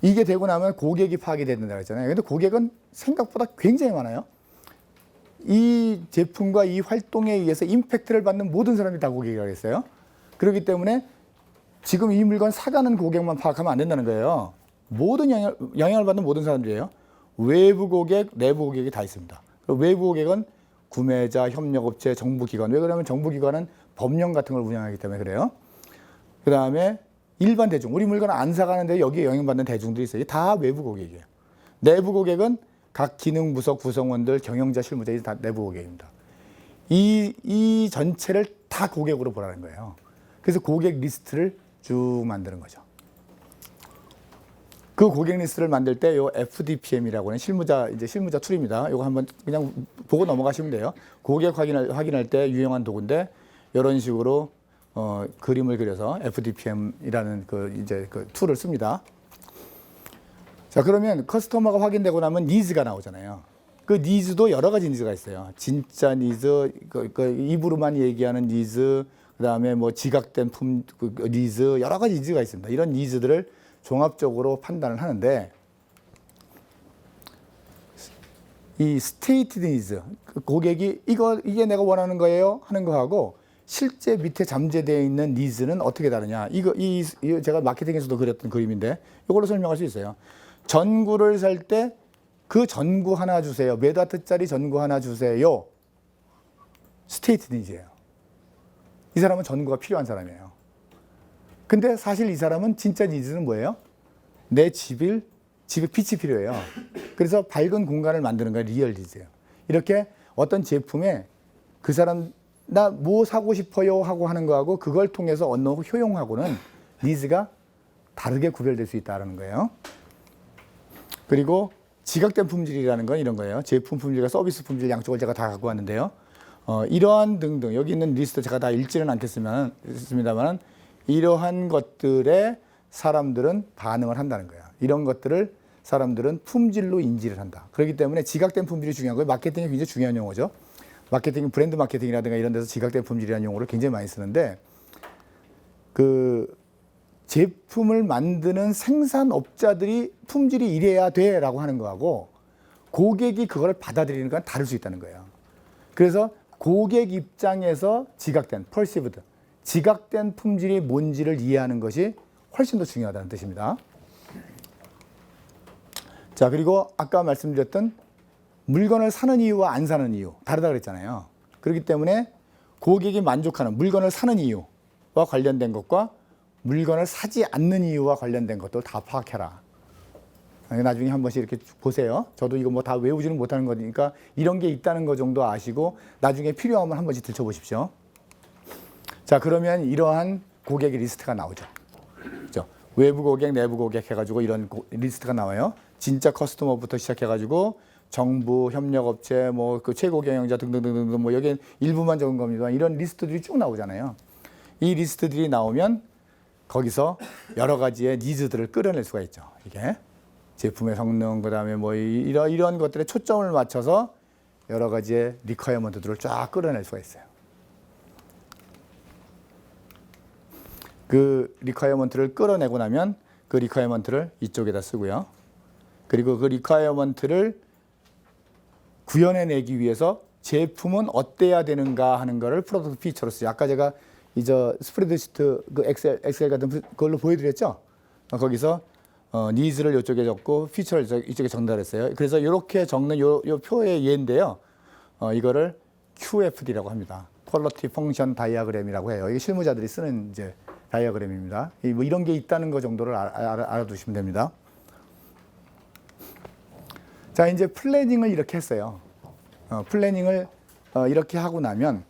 S1: 이게 되고 나면 고객이 파악이 된다고 했잖아요. 근데 고객은 생각보다 굉장히 많아요. 이 제품과 이 활동에 의해서 임팩트를 받는 모든 사람이 다 고객이라고 했어요. 그렇기 때문에 지금 이 물건 사가는 고객만 파악하면 안 된다는 거예요. 모든 영향을 받는 모든 사람들이에요. 외부 고객, 내부 고객이 다 있습니다. 외부 고객은 구매자, 협력업체, 정부기관. 왜 그러냐면 정부기관은 법령 같은 걸 운영하기 때문에 그래요. 그 다음에 일반 대중. 우리 물건 안 사가는데 여기에 영향받는 대중들이 있어요. 다 외부 고객이에요. 내부 고객은 각 기능 부서 구성원들, 경영자, 실무자, 다 내부 고객입니다. 이 전체를 다 고객으로 보라는 거예요. 그래서 고객 리스트를 쭉 만드는 거죠. 그 고객 리스트를 만들 때 요 FDPM이라고 하는 실무자 툴입니다. 이거 한번 그냥 보고 넘어가시면 돼요. 고객 확인할 때 유용한 도구인데, 이런 식으로 그림을 그려서 FDPM이라는 그 툴을 씁니다. 자, 그러면 커스터머가 확인되고 나면 니즈가 나오잖아요. 그 니즈도 여러 가지 니즈가 있어요. 진짜 니즈, 입으로만 얘기하는 니즈, 그다음에 뭐 지각된 니즈, 여러 가지 니즈가 있습니다. 이런 니즈들을 종합적으로 판단을 하는데, 이 스테이트 니즈, 고객이 이게 내가 원하는 거예요 하는 거하고 실제 밑에 잠재되어 있는 니즈는 어떻게 다르냐. 이거 제가 마케팅에서도 그렸던 그림인데 이걸로 설명할 수 있어요. 전구를 살 때 그 전구 하나 주세요. 몇 와트짜리 전구 하나 주세요. 스테이트 니즈예요. 이 사람은 전구가 필요한 사람이에요. 근데 사실 이 사람은 진짜 니즈는 뭐예요? 내 집에 빛이 필요해요. 그래서 밝은 공간을 만드는 거예요. 리얼 니즈예요. 이렇게 어떤 제품에 그 사람 나 뭐 사고 싶어요 하고 하는 거하고 그걸 통해서 얻는 효용하고는 니즈가 다르게 구별될 수 있다는 거예요. 그리고 지각된 품질이라는 건 이런 거예요. 제품 품질과 서비스 품질 양쪽을 제가 다 갖고 왔는데요. 이러한 등등 여기 있는 리스트 제가 다 읽지는 않겠습니다만 이러한 것들에 사람들은 반응을 한다는 거예요. 이런 것들을 사람들은 품질로 인지를 한다. 그렇기 때문에 지각된 품질이 중요한 거예요. 마케팅이 굉장히 중요한 용어죠. 마케팅, 브랜드 마케팅이라든가 이런 데서 지각된 품질이라는 용어를 굉장히 많이 쓰는데, 그 제품을 만드는 생산업자들이 품질이 이래야 돼라고 하는 거하고 고객이 그걸 받아들이는 건 다를 수 있다는 거예요. 그래서 고객 입장에서 지각된, perceived, 지각된 품질이 뭔지를 이해하는 것이 훨씬 더 중요하다는 뜻입니다. 자, 그리고 아까 말씀드렸던 물건을 사는 이유와 안 사는 이유 다르다 그랬잖아요. 그렇기 때문에 고객이 만족하는 물건을 사는 이유와 관련된 것과 물건을 사지 않는 이유와 관련된 것도 다 파악해라. 나중에 한 번씩 이렇게 보세요. 저도 이거 뭐 다 외우지는 못하는 거니까 이런 게 있다는 거 정도 아시고 나중에 필요하면 한 번씩 들춰보십시오. 자, 그러면 이러한 고객의 리스트가 나오죠. 그렇죠? 외부 고객, 내부 고객 해가지고 이런 리스트가 나와요. 진짜 커스터머부터 시작해가지고 정부, 협력업체, 뭐 그 최고 경영자 등등등등 뭐 여기 일부만 적은 겁니다. 이런 리스트들이 쭉 나오잖아요. 이 리스트들이 나오면 거기서 여러 가지의 니즈들을 끌어낼 수가 있죠. 이게 제품의 성능, 그다음에 뭐 이런 것들에 초점을 맞춰서 여러 가지의 리퀘어먼트들을 쫙 끌어낼 수가 있어요. 그 리퀘어먼트를 끌어내고 나면 그 리퀘어먼트를 이쪽에다 쓰고요. 그리고 그 리퀘어먼트를 구현해내기 위해서 제품은 어때야 되는가 하는 거를 프로덕트 피처로 쓰죠. 아까 제가 이제 스프레드시트 그 엑셀 같은 그걸로 보여드렸죠. 거기서 니즈를 이쪽에 적고 피처를 이쪽에 전달했어요. 그래서 이렇게 적는 요 표의 예인데요. 이거를 QFD라고 합니다. 퀄리티 펑션 다이어그램이라고 해요. 이게 실무자들이 쓰는 이제 다이어그램입니다. 뭐 이런 게 있다는 거 정도를 알아두시면 됩니다. 자, 이제 플래닝을 이렇게 했어요. 플래닝을 이렇게 하고 나면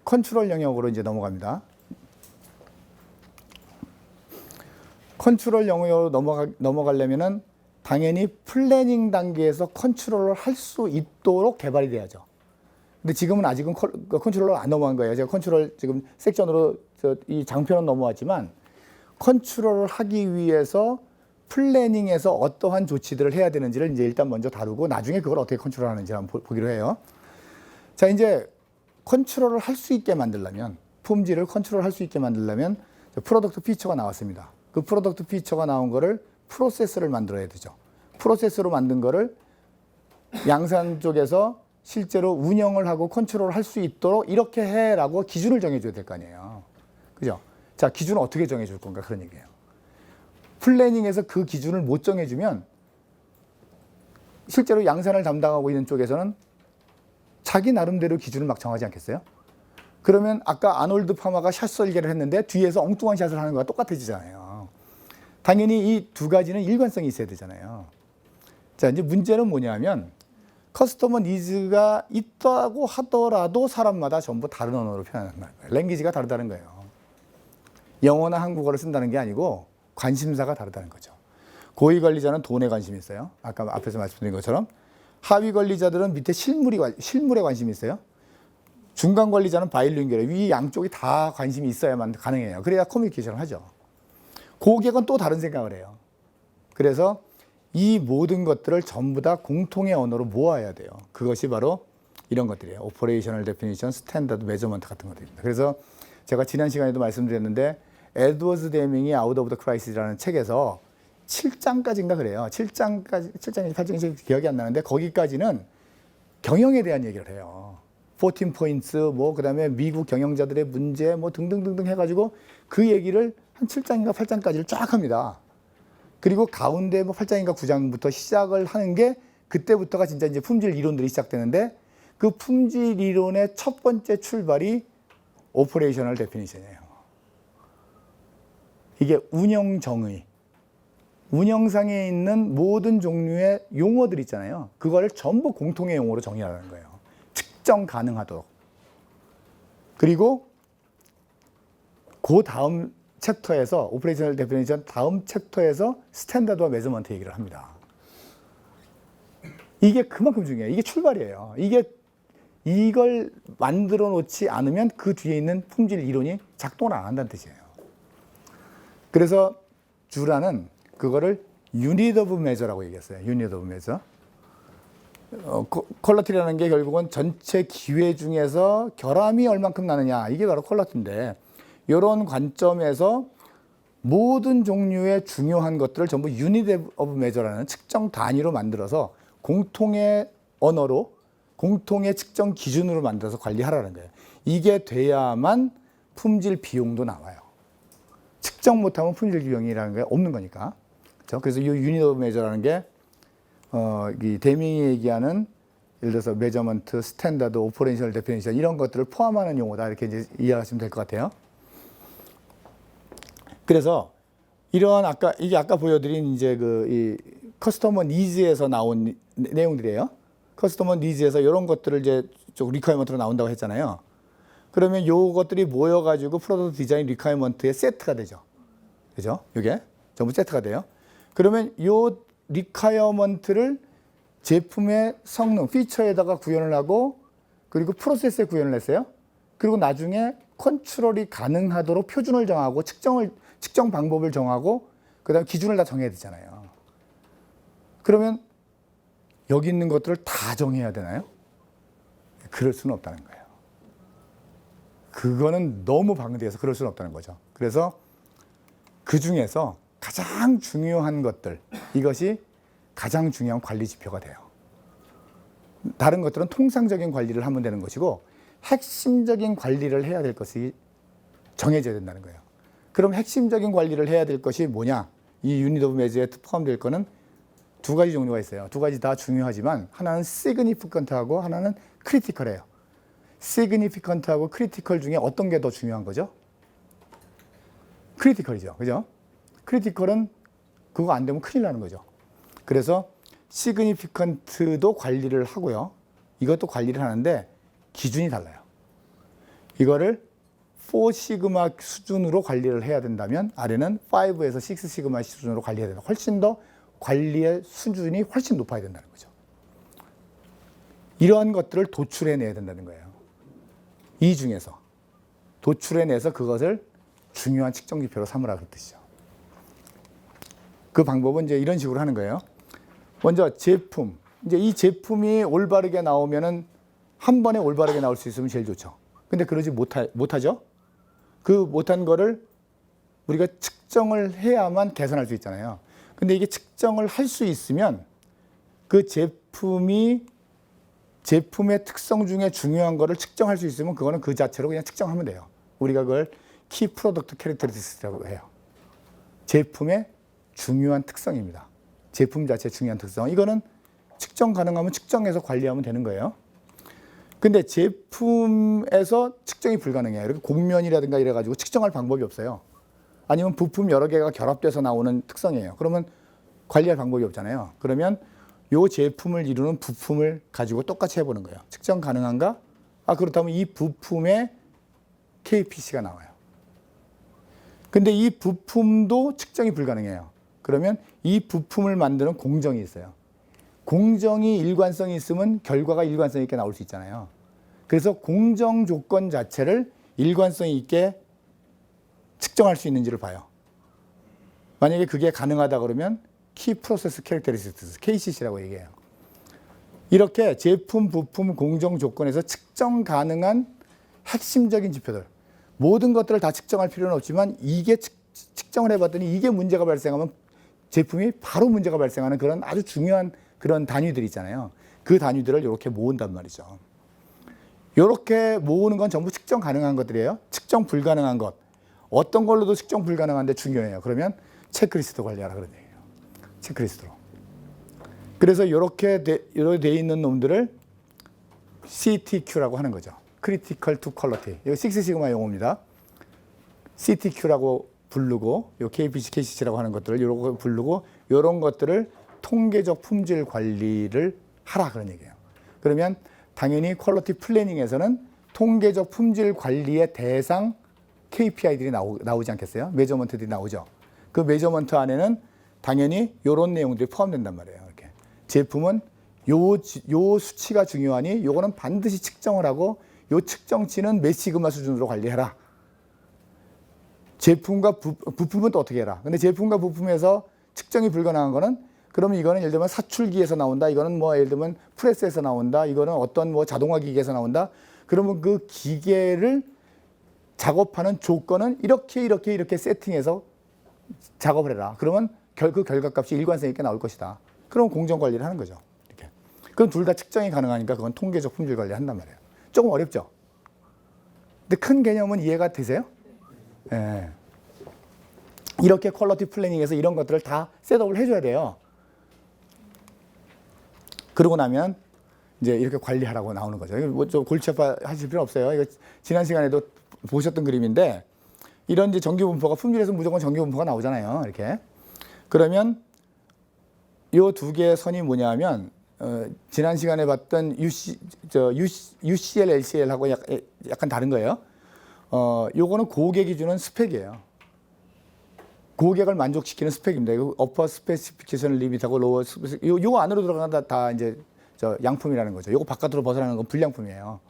S1: 컨트롤 영역으로 이제 넘어갑니다. 컨트롤 영역으로 넘어가려면은 당연히 플래닝 단계에서 컨트롤을 할 수 있도록 개발이 돼야죠. 근데 지금은 아직은 컨트롤로 안 넘어간 거예요. 제가 컨트롤 지금 섹션으로 이 장표는 넘어왔지만 컨트롤을 하기 위해서 플래닝에서 어떠한 조치들을 해야 되는지를 이제 일단 먼저 다루고 나중에 그걸 어떻게 컨트롤하는지 한번 보기로 해요. 자, 이제 컨트롤을 할 수 있게 만들려면 품질을 컨트롤할 수 있게 만들려면 프로덕트 피처가 나왔습니다. 그 프로덕트 피처가 나온 거를 프로세스를 만들어야 되죠. 프로세스로 만든 거를 양산 쪽에서 실제로 운영을 하고 컨트롤을 할 수 있도록 이렇게 해라고 기준을 정해줘야 될 거 아니에요. 그죠? 자, 기준을 어떻게 정해줄 건가 그런 얘기예요. 플래닝에서 그 기준을 못 정해주면 실제로 양산을 담당하고 있는 쪽에서는 자기 나름대로 기준을 막 정하지 않겠어요? 그러면 아까 아놀드 파마가 샷 설계를 했는데 뒤에서 엉뚱한 샷을 하는 거와 똑같아지잖아요. 당연히 이 두 가지는 일관성이 있어야 되잖아요. 자, 이제 문제는 뭐냐면 커스터머 니즈가 있다고 하더라도 사람마다 전부 다른 언어로 표현하는 거예요. 랭귀지가 다르다는 거예요. 영어나 한국어를 쓴다는 게 아니고 관심사가 다르다는 거죠. 고위 관리자는 돈에 관심이 있어요. 아까 앞에서 말씀드린 것처럼. 하위 관리자들은 밑에 실물에 관심이 있어요. 중간 관리자는 바이링구얼, 위 양쪽이 다 관심이 있어야만 가능해요. 그래야 커뮤니케이션을 하죠. 고객은 또 다른 생각을 해요. 그래서 이 모든 것들을 전부 다 공통의 언어로 모아야 돼요. 그것이 바로 이런 것들이에요. 오퍼레이셔널 데피니션, 스탠다드 메저먼트 같은 것들입니다. 그래서 제가 지난 시간에도 말씀드렸는데 에드워즈 데밍이 아웃 오브 더 크라이시스라는 책에서 7장까지인가 그래요. 7장까지, 8장인지 기억이 안 나는데 거기까지는 경영에 대한 얘기를 해요. 14 포인트, 뭐 그다음에 미국 경영자들의 문제, 뭐 등등등등 해가지고 그 얘기를 한 7장인가 8장까지를 쫙 합니다. 그리고 가운데 뭐 8장인가 9장부터 시작을 하는 게 그때부터가 진짜 이제 품질 이론들이 시작되는데 그 품질 이론의 첫 번째 출발이 오퍼레이셔널 데피니션이에요. 이게 운영 정의. 운영상에 있는 모든 종류의 용어들 있잖아요. 그거를 전부 공통의 용어로 정의하라는 거예요. 측정 가능하도록. 그리고 그 다음 챕터에서 오퍼레이셔널 데피니션 다음 챕터에서 스탠다드와 메저먼트 얘기를 합니다. 이게 그만큼 중요해요. 이게 출발이에요. 이걸 만들어 놓지 않으면 그 뒤에 있는 품질 이론이 작동을 안 한다는 뜻이에요. 그래서 주라는 그거를 유닛 오브 메저라고 얘기했어요. 유닛 오브 메저. 퀄리티라는 게 결국은 전체 기회 중에서 결함이 얼만큼 나느냐, 이게 바로 퀄리티인데, 이런 관점에서 모든 종류의 중요한 것들을 전부 유닛 오브 메저라는 측정 단위로 만들어서 공통의 언어로, 공통의 측정 기준으로 만들어서 관리하라는 거예요. 이게 돼야만 품질 비용도 나와요. 측정 못하면 품질 비용이라는 게 없는 거니까. 그렇죠? 그래서 이 유닛 오브 메저라는 게 이 데밍이 얘기하는 예를 들어서 메저먼트, 스탠다드, 오퍼레이셔널 데피니션 이런 것들을 포함하는 용어다 이렇게 이제 이해하시면 될 것 같아요. 그래서 이러한 이게 아까 보여드린 이제 이 커스터머 니즈에서 나온 내용들이에요. 커스터머 니즈에서 이런 것들을 이제 좀 리퀘어먼트로 나온다고 했잖아요. 그러면 요것들이 모여가지고 프로덕트 디자인 리퀘어먼트의 세트가 되죠. 그죠? 이게 전부 세트가 돼요. 그러면 요 리퀘어먼트를 제품의 성능, 피처에다가 구현을 하고 그리고 프로세스에 구현을 했어요. 그리고 나중에 컨트롤이 가능하도록 표준을 정하고 측정 방법을 정하고 그다음에 기준을 다 정해야 되잖아요. 그러면 여기 있는 것들을 다 정해야 되나요? 그럴 수는 없다는 거예요. 그거는 너무 방대해서 그럴 수는 없다는 거죠. 그래서 그 중에서 가장 중요한 것들, 이것이 가장 중요한 관리 지표가 돼요. 다른 것들은 통상적인 관리를 하면 되는 것이고 핵심적인 관리를 해야 될 것이 정해져야 된다는 거예요. 그럼 핵심적인 관리를 해야 될 것이 뭐냐? 이 유닛 오브 메저에 포함될 거는 두 가지 종류가 있어요. 두 가지 다 중요하지만 하나는 시그니피컨트하고 하나는 크리티컬이에요. 시그니피컨트하고 크리티컬 중에 어떤 게 더 중요한 거죠? 크리티컬이죠. 그죠? 크리티컬은 그거 안 되면 큰일 나는 거죠. 그래서 시그니피컨트도 관리를 하고요. 이것도 관리를 하는데 기준이 달라요. 이거를 4시그마 수준으로 관리를 해야 된다면 아래는 5에서 6시그마 수준으로 관리해야 된다. 훨씬 더 관리의 수준이 훨씬 높아야 된다는 거죠. 이러한 것들을 도출해내야 된다는 거예요. 이 중에서 도출해내서 그것을 중요한 측정 지표로 삼으라 그런 뜻이죠. 그 방법은 이제 이런 식으로 하는 거예요. 먼저 제품. 이제 이 제품이 올바르게 나오면은 한 번에 올바르게 나올 수 있으면 제일 좋죠. 근데 그러지 못하죠. 그 못한 거를 우리가 측정을 해야만 개선할 수 있잖아요. 근데 이게 측정을 할 수 있으면 그 제품의 특성 중에 중요한 거를 측정할 수 있으면 그거는 그 자체로 그냥 측정하면 돼요. 우리가 그걸 키 프로덕트 캐릭터리스틱이라고 해요. 제품의 중요한 특성입니다. 제품 자체의 중요한 특성. 이거는 측정 가능하면 측정해서 관리하면 되는 거예요. 근데 제품에서 측정이 불가능해요. 이렇게 곡면이라든가 이래가지고 측정할 방법이 없어요. 아니면 부품 여러 개가 결합돼서 나오는 특성이에요. 그러면 관리할 방법이 없잖아요. 그러면 이 제품을 이루는 부품을 가지고 똑같이 해보는 거예요. 측정 가능한가? 그렇다면 이 부품의 KPC가 나와요. 근데 이 부품도 측정이 불가능해요. 그러면 이 부품을 만드는 공정이 있어요. 공정이 일관성이 있으면 결과가 일관성 있게 나올 수 있잖아요. 그래서 공정 조건 자체를 일관성 있게 측정할 수 있는지를 봐요. 만약에 그게 가능하다 그러면 키 프로세스 캐릭터리스틱스, KCC라고 얘기해요. 이렇게 제품, 부품, 공정 조건에서 측정 가능한 핵심적인 지표들, 모든 것들을 다 측정할 필요는 없지만 이게 측정을 해봤더니 이게 문제가 발생하면 제품이 바로 문제가 발생하는 그런 아주 중요한 그런 단위들이 있잖아요. 그 단위들을 이렇게 모은단 말이죠. 이렇게 모으는 건 전부 측정 가능한 것들이에요. 측정 불가능한 것. 어떤 걸로도 측정 불가능한데 중요해요. 그러면 체크리스트 관리하라 그런 얘기예요. 체크리스트로. 그래서 이렇게 돼 있는 놈들을 CTQ라고 하는 거죠. Critical to Quality. 이거 6시그마 용어입니다. CTQ라고 부르고, 요 KPC, KCC라고 하는 것들을 이렇게 부르고, 이런 것들을 통계적 품질 관리를 하라 그런 얘기예요. 그러면 당연히 퀄리티 플래닝에서는 통계적 품질 관리의 대상 KPI들이 나오지 않겠어요? 메저먼트들이 나오죠. 그 메저먼트 안에는 당연히 이런 내용들이 포함된단 말이에요. 이렇게 제품은 요 수치가 중요하니 요거는 반드시 측정을 하고 요 측정치는 몇 시그마 수준으로 관리해라. 제품과 부품은 또 어떻게 해라. 근데 제품과 부품에서 측정이 불가능한 거는 그러면 이거는 예를 들면 사출기에서 나온다. 이거는 뭐 예를 들면 프레스에서 나온다. 이거는 어떤 뭐 자동화 기계에서 나온다. 그러면 그 기계를 작업하는 조건은 이렇게 세팅해서 작업을 해라. 그러면 그 결과값이 일관성 있게 나올 것이다. 그럼 공정 관리를 하는 거죠. 이렇게. 그럼 둘 다 측정이 가능하니까 그건 통계적 품질 관리를 한단 말이에요. 조금 어렵죠. 근데 큰 개념은 이해가 되세요? 예. 이렇게 퀄리티 플래닝에서 이런 것들을 다 셋업을 해줘야 돼요. 그러고 나면 이제 이렇게 관리하라고 나오는 거죠. 뭐좀 골치 아파 하실 필요 없어요. 이거 지난 시간에도 보셨던 그림인데 이런 이제 정규 분포가 품질에서 무조건 정규 분포가 나오잖아요. 이렇게. 그러면 요 두 개의 선이 뭐냐면 지난 시간에 봤던 UCL, LCL하고 약간 다른 거예요. 요거는 고객이 주는 스펙이에요. 고객을 만족시키는 스펙입니다. 이거 어퍼 스페시피케이션 리밋하고 로어 스페시 요 안으로 들어간다 다 이제 양품이라는 거죠. 요거 바깥으로 벗어나는 건 불량품이에요.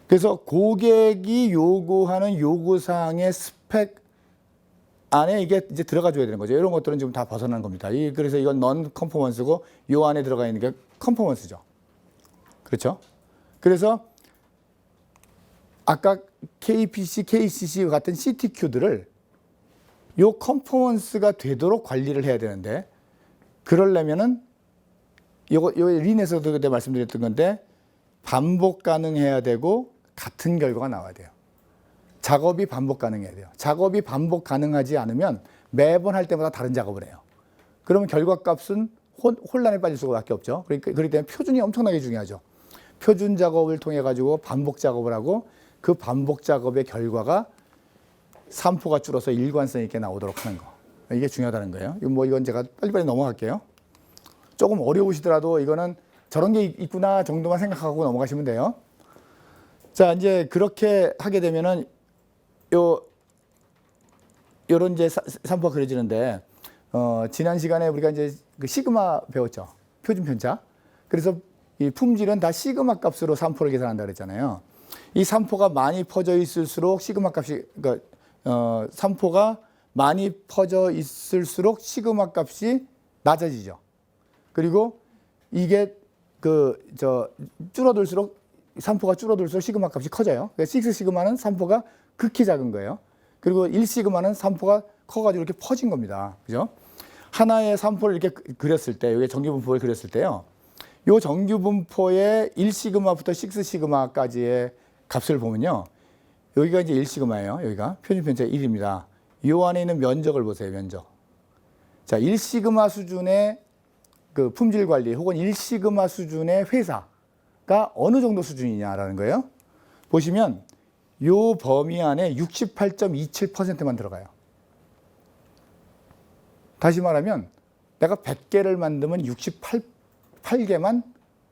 S1: 그래서 고객이 요구하는 요구사항의 스펙 안에 이게 이제 들어가 줘야 되는 거죠. 이런 것들은 지금 다 벗어난 겁니다. 그래서 이건 넌 컨포먼스고 요 안에 들어가 있는 게 컨포먼스죠. 그렇죠? 그래서 아까 KPC, KCC 같은 CTQ들을 요 컨포먼스가 되도록 관리를 해야 되는데 그러려면은 요 린에서도 그때 말씀드렸던 건데 반복 가능해야 되고 같은 결과가 나와야 돼요. 작업이 반복 가능해야 돼요. 작업이 반복 가능하지 않으면 매번 할 때마다 다른 작업을 해요. 그러면 결과값은 혼란에 빠질 수밖에 없죠. 그렇기 때문에 표준이 엄청나게 중요하죠. 표준 작업을 통해 가지고 반복 작업을 하고 그 반복 작업의 결과가 산포가 줄어서 일관성 있게 나오도록 하는 거. 이게 중요하다는 거예요. 이건 제가 빨리빨리 넘어갈게요. 조금 어려우시더라도 이거는 저런 게 있구나 정도만 생각하고 넘어가시면 돼요. 자, 이제 그렇게 하게 되면은 요런 이제 산포가 그려지는데, 지난 시간에 우리가 이제 그 시그마 배웠죠. 표준 편차. 그래서 이 품질은 다 시그마 값으로 산포를 계산한다 그랬잖아요. 이 산포가 많이 퍼져 있을수록 시그마 값이, 그러니까, 산포가 많이 퍼져 있을수록 시그마 값이 낮아지죠. 그리고 이게 줄어들수록 산포가 줄어들수록 시그마 값이 커져요. 그러니까 6 시그마는 산포가 극히 작은 거예요. 그리고 1 시그마는 산포가 커가지고 이렇게 퍼진 겁니다. 그죠? 하나의 산포를 이렇게 그렸을 때, 여기 정규 분포를 그렸을 때요. 요 정규 분포의 1 시그마부터 6 시그마까지의 값을 보면요. 여기가 이제 1 시그마예요. 여기가 표준 편차 1입니다. 요 안에 있는 면적을 보세요. 면적. 자, 1 시그마 수준의 그 품질 관리 혹은 1 시그마 수준의 회사가 어느 정도 수준이냐라는 거예요. 보시면 요 범위 안에 68.27%만 들어가요. 다시 말하면 내가 100개를 만들면 68개만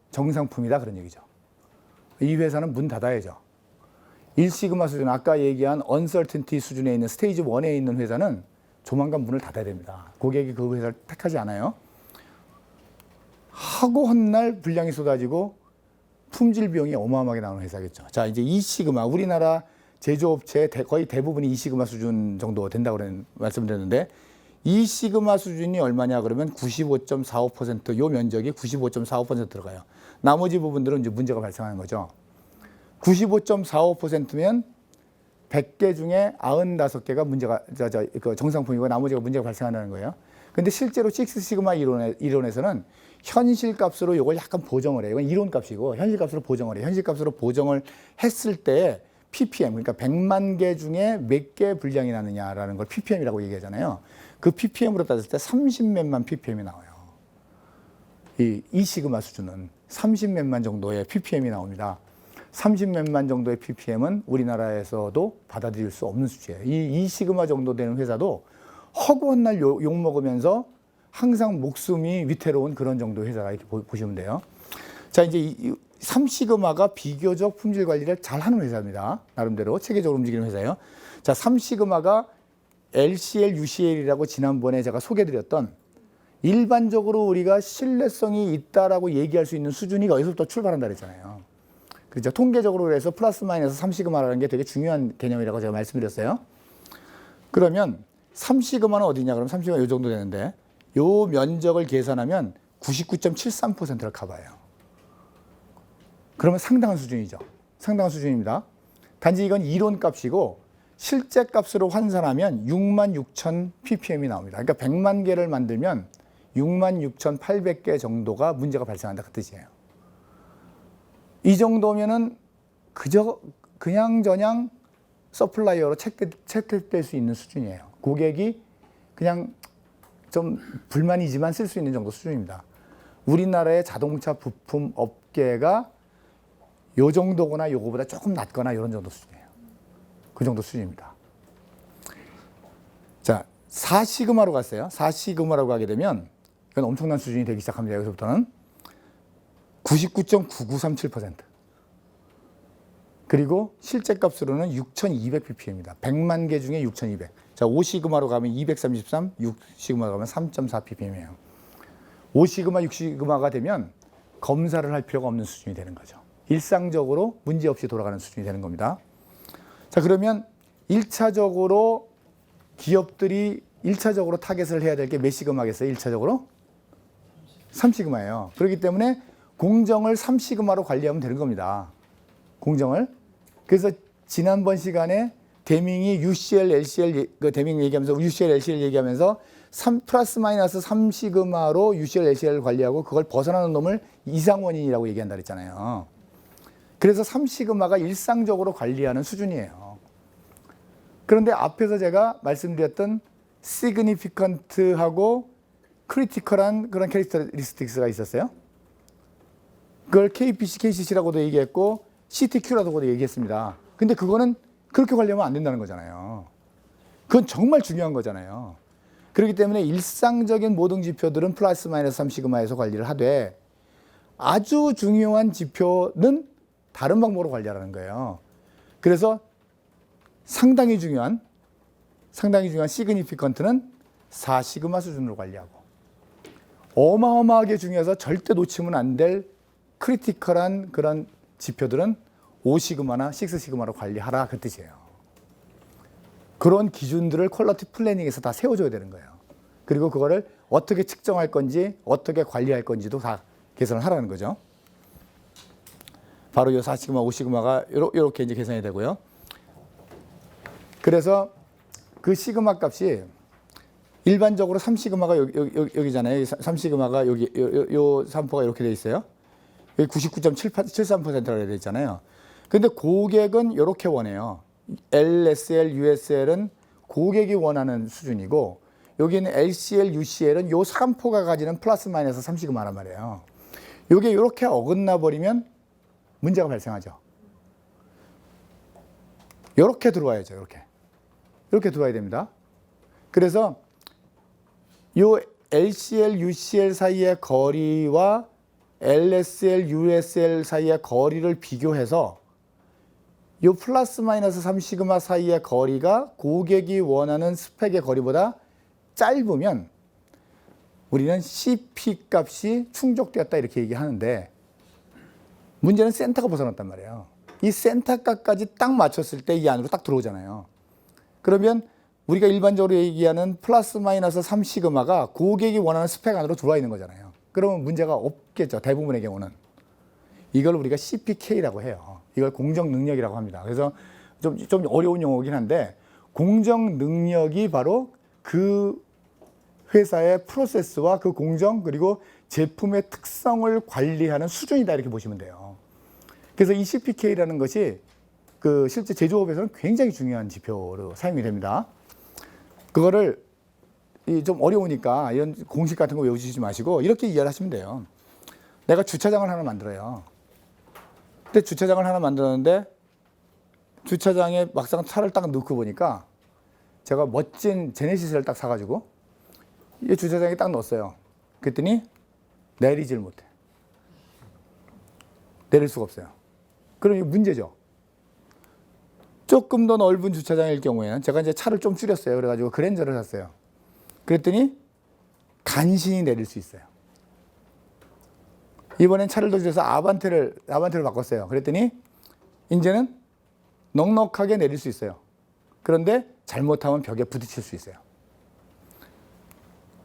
S1: 정상품이다 그런 얘기죠. 이 회사는 문 닫아야죠. 1시그마 수준, 아까 얘기한 uncertainty 수준에 있는 스테이지 1에 있는 회사는 조만간 문을 닫아야 됩니다. 고객이 그 회사를 택하지 않아요. 하고 헛날 분량이 쏟아지고 품질 비용이 어마어마하게 나오는 회사겠죠. 자, 이제 2시그마, 우리나라 제조업체 거의 대부분이 2시그마 수준 정도 된다고 말씀드렸는데 2시그마 수준이 얼마냐 그러면 95.45%, 요 면적이 95.45% 들어가요. 나머지 부분들은 이제 문제가 발생하는 거죠. 95.45%면 100개 중에 95개가 문제가 정상품이고 나머지가 문제가 발생한다는 거예요. 근데 실제로 6시그마 이론에서는 현실값으로 이걸 약간 보정을 해요. 이건 이론값이고 현실값으로 보정을 해요. 현실값으로 보정을 했을 때 ppm, 그러니까 100만 개 중에 몇 개 분량이 나느냐라는 걸 ppm이라고 얘기하잖아요. 그 ppm으로 따졌을 때 30몇만 ppm이 나와요. 이 시그마 수준은 30몇만 정도의 ppm이 나옵니다. 30몇만 정도의 ppm은 우리나라에서도 받아들일 수 없는 수치예요. 이 시그마 정도 되는 회사도 허구한 날 욕 먹으면서 항상 목숨이 위태로운 그런 정도의 회사라 이렇게 보시면 돼요. 자, 이제 3시그마가 비교적 품질 관리를 잘하는 회사입니다. 나름대로 체계적으로 움직이는 회사예요. 자, 3시그마가 LCL, UCL이라고 지난번에 제가 소개드렸던 일반적으로 우리가 신뢰성이 있다라고 얘기할 수 있는 수준이 여기서부터 출발한다 그랬잖아요. 그렇죠. 통계적으로 그래서 플러스 마이너스 3시그마라는 게 되게 중요한 개념이라고 제가 말씀드렸어요. 그러면 3시그마는 어디냐 그러면 3시그마 이 정도 되는데 요 면적을 계산하면 99.73%를 커버해요. 그러면 상당한 수준이죠. 상당한 수준입니다. 단지 이건 이론 값이고 실제 값으로 환산하면 66,000 ppm이 나옵니다. 그러니까 100만 개를 만들면 66,800개 정도가 문제가 발생한다 그 뜻이에요. 이 정도면은 그냥 서플라이어로 채택될 수 있는 수준이에요. 고객이 그냥 좀 불만이지만 쓸 수 있는 정도 수준입니다. 우리나라의 자동차 부품 업계가 요 정도거나 요거보다 조금 낮거나 이런 정도 수준이에요. 그 정도 수준입니다. 자, 4시그마로 갔어요. 4시그마라고 가게 되면 이건 엄청난 수준이 되기 시작합니다. 여기서부터는 99.9937%. 그리고 실제 값으로는 6200ppm입니다. 100만 개 중에 6200. 자, 5시그마로 가면 233, 6시그마로 가면 3.4ppm이에요. 5시그마, 6시그마가 되면 검사를 할 필요가 없는 수준이 되는 거죠. 일상적으로 문제없이 돌아가는 수준이 되는 겁니다. 자, 그러면 1차적으로 기업들이 1차적으로 타겟을 해야 될 게 몇 시그마겠어요? 1차적으로? 3시그마예요. 그렇기 때문에 공정을 3시그마로 관리하면 되는 겁니다. 공정을. 그래서 지난번 시간에 데밍이 UCL, LCL, 데밍 얘기하면서 UCL, LCL 얘기하면서 3 플러스 마이너스 3시그마로 UCL, LCL을 관리하고 그걸 벗어나는 놈을 이상원인이라고 얘기한다 그랬잖아요. 그래서 3시그마가 일상적으로 관리하는 수준이에요. 그런데 앞에서 제가 말씀드렸던 significant하고 critical한 그런 캐릭터리스틱스가 있었어요. 그걸 KPC, KCC라고도 얘기했고 CTQ라고도 얘기했습니다. 근데 그거는 그렇게 관리하면 안 된다는 거잖아요. 그건 정말 중요한 거잖아요. 그렇기 때문에 일상적인 모든 지표들은 플러스 마이너스 3시그마에서 관리를 하되 아주 중요한 지표는 다른 방법으로 관리하라는 거예요. 그래서 상당히 중요한 시그니피컨트는 4시그마 수준으로 관리하고 어마어마하게 중요해서 절대 놓치면 안 될 크리티컬한 그런 지표들은 5시그마나 6시그마로 관리하라 그 뜻이에요. 그런 기준들을 퀄리티 플래닝에서 다 세워줘야 되는 거예요. 그리고 그거를 어떻게 측정할 건지 어떻게 관리할 건지도 다 계산을 하라는 거죠. 바로 이 4시그마, 5시그마가 이렇게 이제 계산이 되고요. 그래서 그 시그마 값이 일반적으로 3시그마가 여기잖아요. 3시그마가 여기 요 산포가 이렇게 돼 있어요. 여기 99.73%라고 되어 있잖아요. 근데 고객은 이렇게 원해요. LSL, USL은 고객이 원하는 수준이고 여기는 LCL, UCL은 요 산포가 가지는 플러스 마이너스 3시그마란 말이에요. 이게 이렇게 어긋나 버리면 문제가 발생하죠. 이렇게 들어와야죠. 이렇게 들어와야 됩니다. 그래서 요 LCL, UCL 사이의 거리와 LSL, USL 사이의 거리를 비교해서 요 플러스 마이너스 3시그마 사이의 거리가 고객이 원하는 스펙의 거리보다 짧으면 우리는 CP 값이 충족되었다 이렇게 얘기하는데 문제는 센터가 벗어났단 말이에요. 이 센터 값까지 딱 맞췄을 때 이 안으로 딱 들어오잖아요. 그러면 우리가 일반적으로 얘기하는 플러스 마이너스 3시그마가 고객이 원하는 스펙 안으로 들어와 있는 거잖아요. 그러면 문제가 없겠죠. 대부분의 경우는. 이걸 우리가 CPK라고 해요. 이걸 공정 능력이라고 합니다. 그래서 좀 어려운 용어긴 한데 공정 능력이 바로 그 회사의 프로세스와 그 공정 그리고 제품의 특성을 관리하는 수준이다 이렇게 보시면 돼요. 그래서 이 CPK라는 것이 그 실제 제조업에서는 굉장히 중요한 지표로 사용이 됩니다. 그거를 좀 어려우니까 이런 공식 같은 거 외우시지 마시고 이렇게 이해를 하시면 돼요. 내가 주차장을 하나 만들어요. 근데 주차장을 하나 만들었는데 주차장에 막상 차를 딱 넣고 보니까 제가 멋진 제네시스를 딱 사가지고 이 주차장에 딱 넣었어요. 그랬더니 내리질 못해. 내릴 수가 없어요. 그럼 이게 문제죠. 조금 더 넓은 주차장일 경우에는 제가 이제 차를 좀 줄였어요. 그래가지고 그랜저를 샀어요. 그랬더니 간신히 내릴 수 있어요. 이번엔 차를 더 줄여서 아반떼를 바꿨어요. 그랬더니 이제는 넉넉하게 내릴 수 있어요. 그런데 잘못하면 벽에 부딪힐 수 있어요.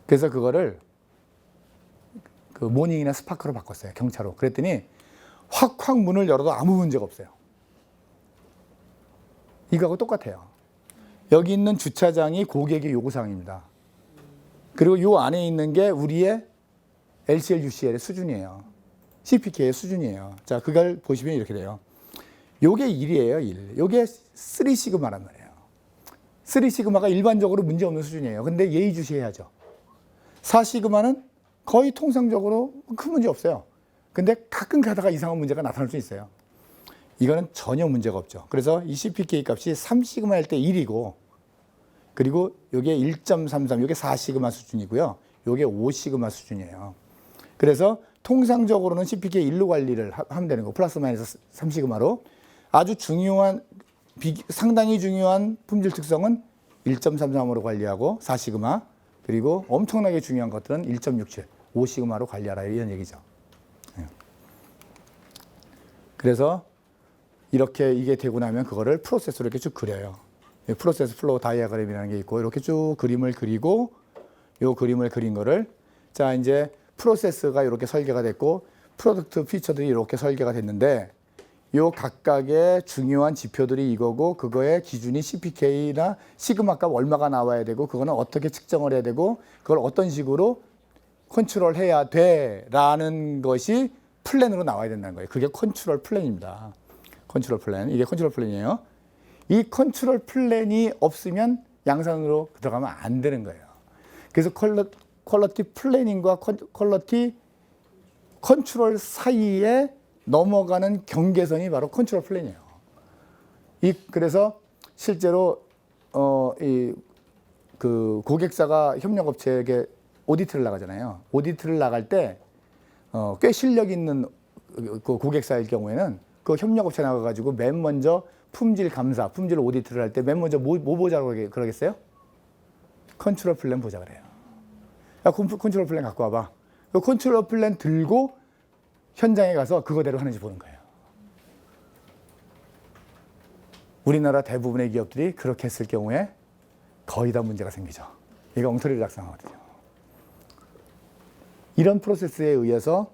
S1: 그래서 그거를 그 모닝이나 스파크로 바꿨어요. 경차로. 그랬더니 확 문을 열어도 아무 문제가 없어요. 이거하고 똑같아요. 여기 있는 주차장이 고객의 요구사항입니다. 그리고 요 안에 있는 게 우리의 LCL, UCL의 수준이에요. CPK의 수준이에요. 자, 그걸 보시면 이렇게 돼요. 요게 1이에요, 1. 요게 3시그마란 말이에요. 3시그마가 일반적으로 문제없는 수준이에요. 근데 예의주시해야죠. 4시그마는 거의 통상적으로 큰 문제 없어요. 근데 가끔 가다가 이상한 문제가 나타날 수 있어요. 이거는 전혀 문제가 없죠. 그래서 이 CPK 값이 3시그마일 때 1이고, 그리고 이게 1.33, 이게 4시그마 수준이고요. 이게 5시그마 수준이에요. 그래서 통상적으로는 CPK 1로 관리를 하면 되는 거, 플러스 마이너스 3시그마로. 아주 중요한, 상당히 중요한 품질 특성은 1.33으로 관리하고 4시그마, 그리고 엄청나게 중요한 것들은 1.67, 5시그마로 관리하라, 이런 얘기죠. 그래서 이렇게 이게 되고 나면 그거를 프로세스로 이렇게 쭉 그려요. 프로세스 플로우 다이아그램이라는 게 있고, 이렇게 쭉 그림을 그리고, 요 그림을 그린 거를, 자, 이제 프로세스가 이렇게 설계가 됐고, 프로덕트 피처들이 이렇게 설계가 됐는데, 요 각각의 중요한 지표들이 이거고, 그거의 기준이 CPK나 시그마 값 얼마가 나와야 되고, 그거는 어떻게 측정을 해야 되고, 그걸 어떤 식으로 컨트롤 해야 돼 라는 것이 플랜으로 나와야 된다는 거예요. 그게 컨트롤 플랜입니다. 컨트롤 플랜. 이게 컨트롤 플랜이에요. 이 컨트롤 플랜이 없으면 양산으로 들어가면 안 되는 거예요. 그래서 퀄리티 플래닝과 퀄리티 컨트롤 사이에 넘어가는 경계선이 바로 컨트롤 플랜이에요. 그래서 실제로 그 고객사가 협력업체에게 오디트를 나가잖아요. 오디트를 나갈 때 꽤 실력 있는 그 고객사일 경우에는 그 협력업체 나가가지고 맨 먼저 품질 감사, 품질 오디트를 할 때 맨 먼저 뭐 보자고 그러겠어요? 컨트롤 플랜 보자 그래요. 야, 컨트롤 플랜 갖고 와봐. 그 컨트롤 플랜 들고 현장에 가서 그거대로 하는지 보는 거예요. 우리나라 대부분의 기업들이 그렇게 했을 경우에 거의 다 문제가 생기죠. 이거 엉터리를 작성하거든요. 이런 프로세스에 의해서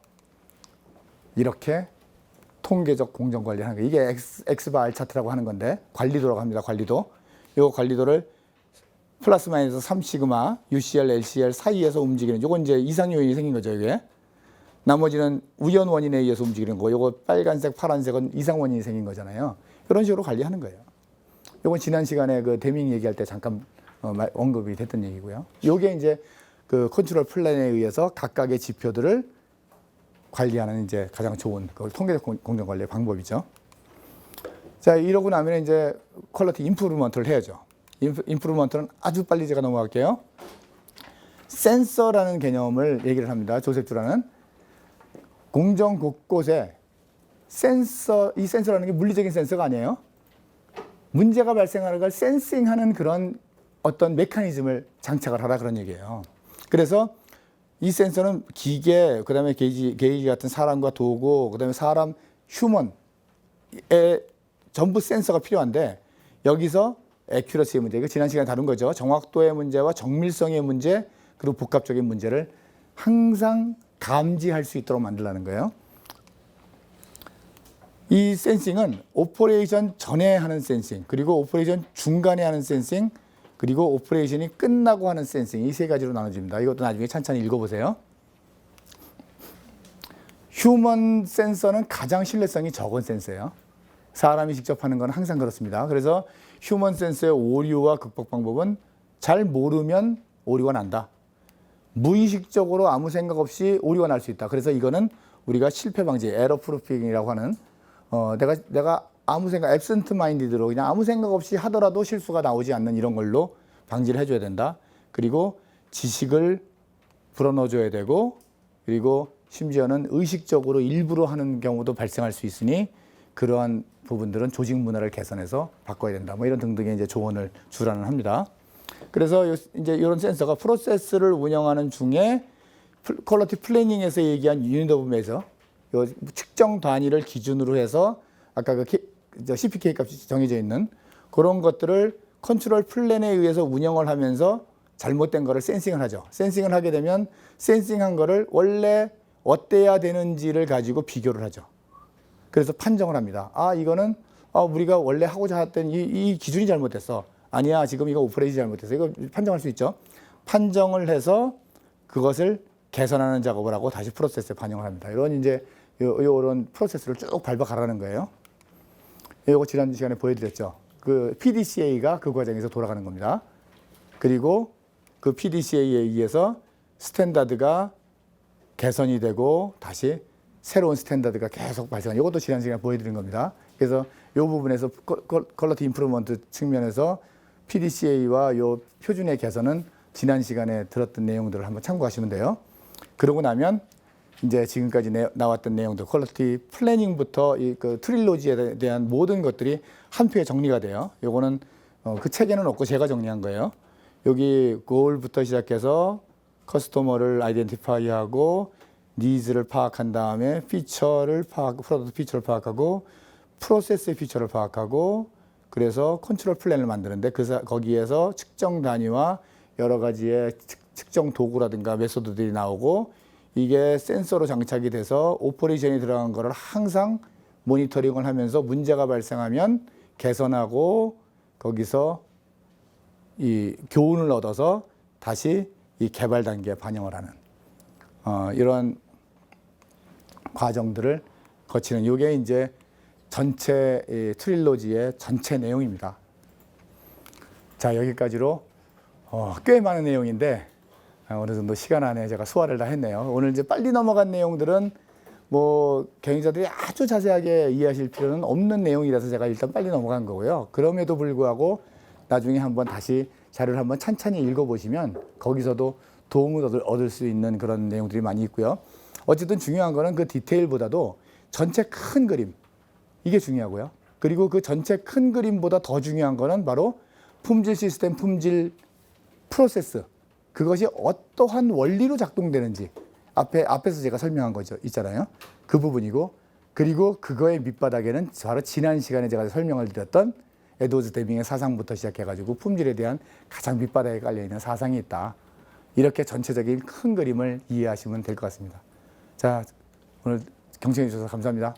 S1: 이렇게 통계적 공정 관리를 하는 거예요. 이게 X바 R 차트라고 하는 건데, 관리도라고 합니다. 관리도. 이 관리도를 플러스 마이너스 3시그마, UCL, LCL 사이에서 움직이는, 요건 이제 이상 요인이 생긴 거죠, 이게. 나머지는 우연 원인에 의해서 움직이는 거. 요거 빨간색, 파란색은 이상 원인이 생긴 거잖아요. 이런 식으로 관리하는 거예요. 요건 지난 시간에 그 데밍 얘기할 때 잠깐 언급이 됐던 얘기고요. 요게 이제 그 컨트롤 플랜에 의해서 각각의 지표들을 관리하는 이제 가장 좋은 통계적 공정 관리의 방법이죠. 자, 이러고 나면 이제 퀄리티 임프루먼트를 해야죠. 임프루먼트는 아주 빨리 제가 넘어갈게요. 센서라는 개념을 얘기를 합니다. 조셉 주라는. 공정 곳곳에 이 센서라는 게 물리적인 센서가 아니에요. 문제가 발생하는 걸 센싱하는 그런 어떤 메커니즘을 장착을 하라, 그런 얘기예요. 그래서 이 센서는 기계, 그 다음에 게이지 같은 사람과 도구, 그 다음에 사람, 휴먼의 전부 센서가 필요한데, 여기서 애큐러시의 문제, 이거 지난 시간에 다룬 거죠. 정확도의 문제와 정밀성의 문제, 그리고 복합적인 문제를 항상 감지할 수 있도록 만들라는 거예요. 이 센싱은 오퍼레이션 전에 하는 센싱, 그리고 오퍼레이션 중간에 하는 센싱, 그리고 오퍼레이션이 끝나고 하는 센싱, 이 세 가지로 나눠집니다. 이것도 나중에 찬찬히 읽어보세요. 휴먼 센서는 가장 신뢰성이 적은 센서예요. 사람이 직접 하는 건 항상 그렇습니다. 그래서 휴먼 센서의 오류와 극복 방법은 잘 모르면 오류가 난다. 무의식적으로 아무 생각 없이 오류가 날 수 있다. 그래서 이거는 우리가 실패 방지, 에러 프루핑이라고 하는, 내가 아무 생각, 앱센트 마인디드로 그냥 아무 생각 없이 하더라도 실수가 나오지 않는 이런 걸로 방지를 해줘야 된다. 그리고 지식을 불어넣어줘야 되고, 그리고 심지어는 의식적으로 일부러 하는 경우도 발생할 수 있으니 그러한 부분들은 조직 문화를 개선해서 바꿔야 된다. 뭐 이런 등등의 이제 조언을 주라는 합니다. 그래서 이제 이런 센서가 프로세스를 운영하는 중에 퀄리티 플래닝에서 얘기한 유닛 오브 메저, 측정 단위를 기준으로 해서 아까 그 CPK 값이 정해져 있는 그런 것들을 컨트롤 플랜에 의해서 운영을 하면서 잘못된 거를 센싱을 하죠. 센싱을 하게 되면 센싱한 거를 원래 어때야 되는지를 가지고 비교를 하죠. 그래서 판정을 합니다. 아, 이거는 우리가 원래 하고자 했던 이 기준이 잘못됐어. 아니야, 지금 이거 오퍼레이션이 잘못됐어. 이거 판정할 수 있죠. 판정을 해서 그것을 개선하는 작업을 하고 다시 프로세스에 반영을 합니다. 이런 이제 이런 프로세스를 쭉 밟아가라는 거예요. 이거 지난 시간에 보여드렸죠. 그 PDCA가 그 과정에서 돌아가는 겁니다. 그리고 그 PDCA에 의해서 스탠다드가 개선이 되고 다시 새로운 스탠다드가 계속 발생하는 이것도 지난 시간에 보여드린 겁니다. 그래서 이 부분에서 퀄리티 임프루먼트 측면에서 PDCA와 요 표준의 개선은 지난 시간에 들었던 내용들을 한번 참고하시면 돼요. 그러고 나면 이제 지금까지 나왔던 내용들 퀄리티 플래닝부터 그 트릴로지에 대한 모든 것들이 한 표에 정리가 돼요. 요거는 그 책에는 없고 제가 정리한 거예요. 여기 고울부터 시작해서 커스터머를 아이덴티파이하고 니즈를 파악한 다음에 피처를 프로덕트 피처를 파악하고 프로세스의 피처를 파악하고 그래서 컨트롤 플랜을 만드는데 거기에서 측정 단위와 여러 가지의 측정 도구라든가 메소드들이 나오고 이게 센서로 장착이 돼서 오퍼레이션이 들어간 거를 항상 모니터링을 하면서 문제가 발생하면 개선하고 거기서 이 교훈을 얻어서 다시 이 개발 단계에 반영을 하는 이런 과정들을 거치는 이게 이제 전체 트릴로지의 전체 내용입니다. 자, 여기까지로 꽤 많은 내용인데 어느 정도 시간 안에 제가 소화를 다 했네요. 오늘 이제 빨리 넘어간 내용들은 뭐 경영자들이 아주 자세하게 이해하실 필요는 없는 내용이라서 제가 일단 빨리 넘어간 거고요. 그럼에도 불구하고 나중에 한번 다시 자료를 한번 찬찬히 읽어보시면 거기서도 도움을 얻을 수 있는 그런 내용들이 많이 있고요. 어쨌든 중요한 거는 그 디테일보다도 전체 큰 그림 이게 중요하고요. 그리고 그 전체 큰 그림보다 더 중요한 거는 바로 품질 시스템, 품질 프로세스 그것이 어떠한 원리로 작동되는지 앞에서 제가 설명한 거죠. 있잖아요. 그 부분이고 그리고 그거의 밑바닥에는 바로 지난 시간에 제가 설명을 드렸던 에드워즈 데빙의 사상부터 시작해가지고 품질에 대한 가장 밑바닥에 깔려있는 사상이 있다. 이렇게 전체적인 큰 그림을 이해하시면 될 것 같습니다. 자, 오늘 경청해 주셔서 감사합니다.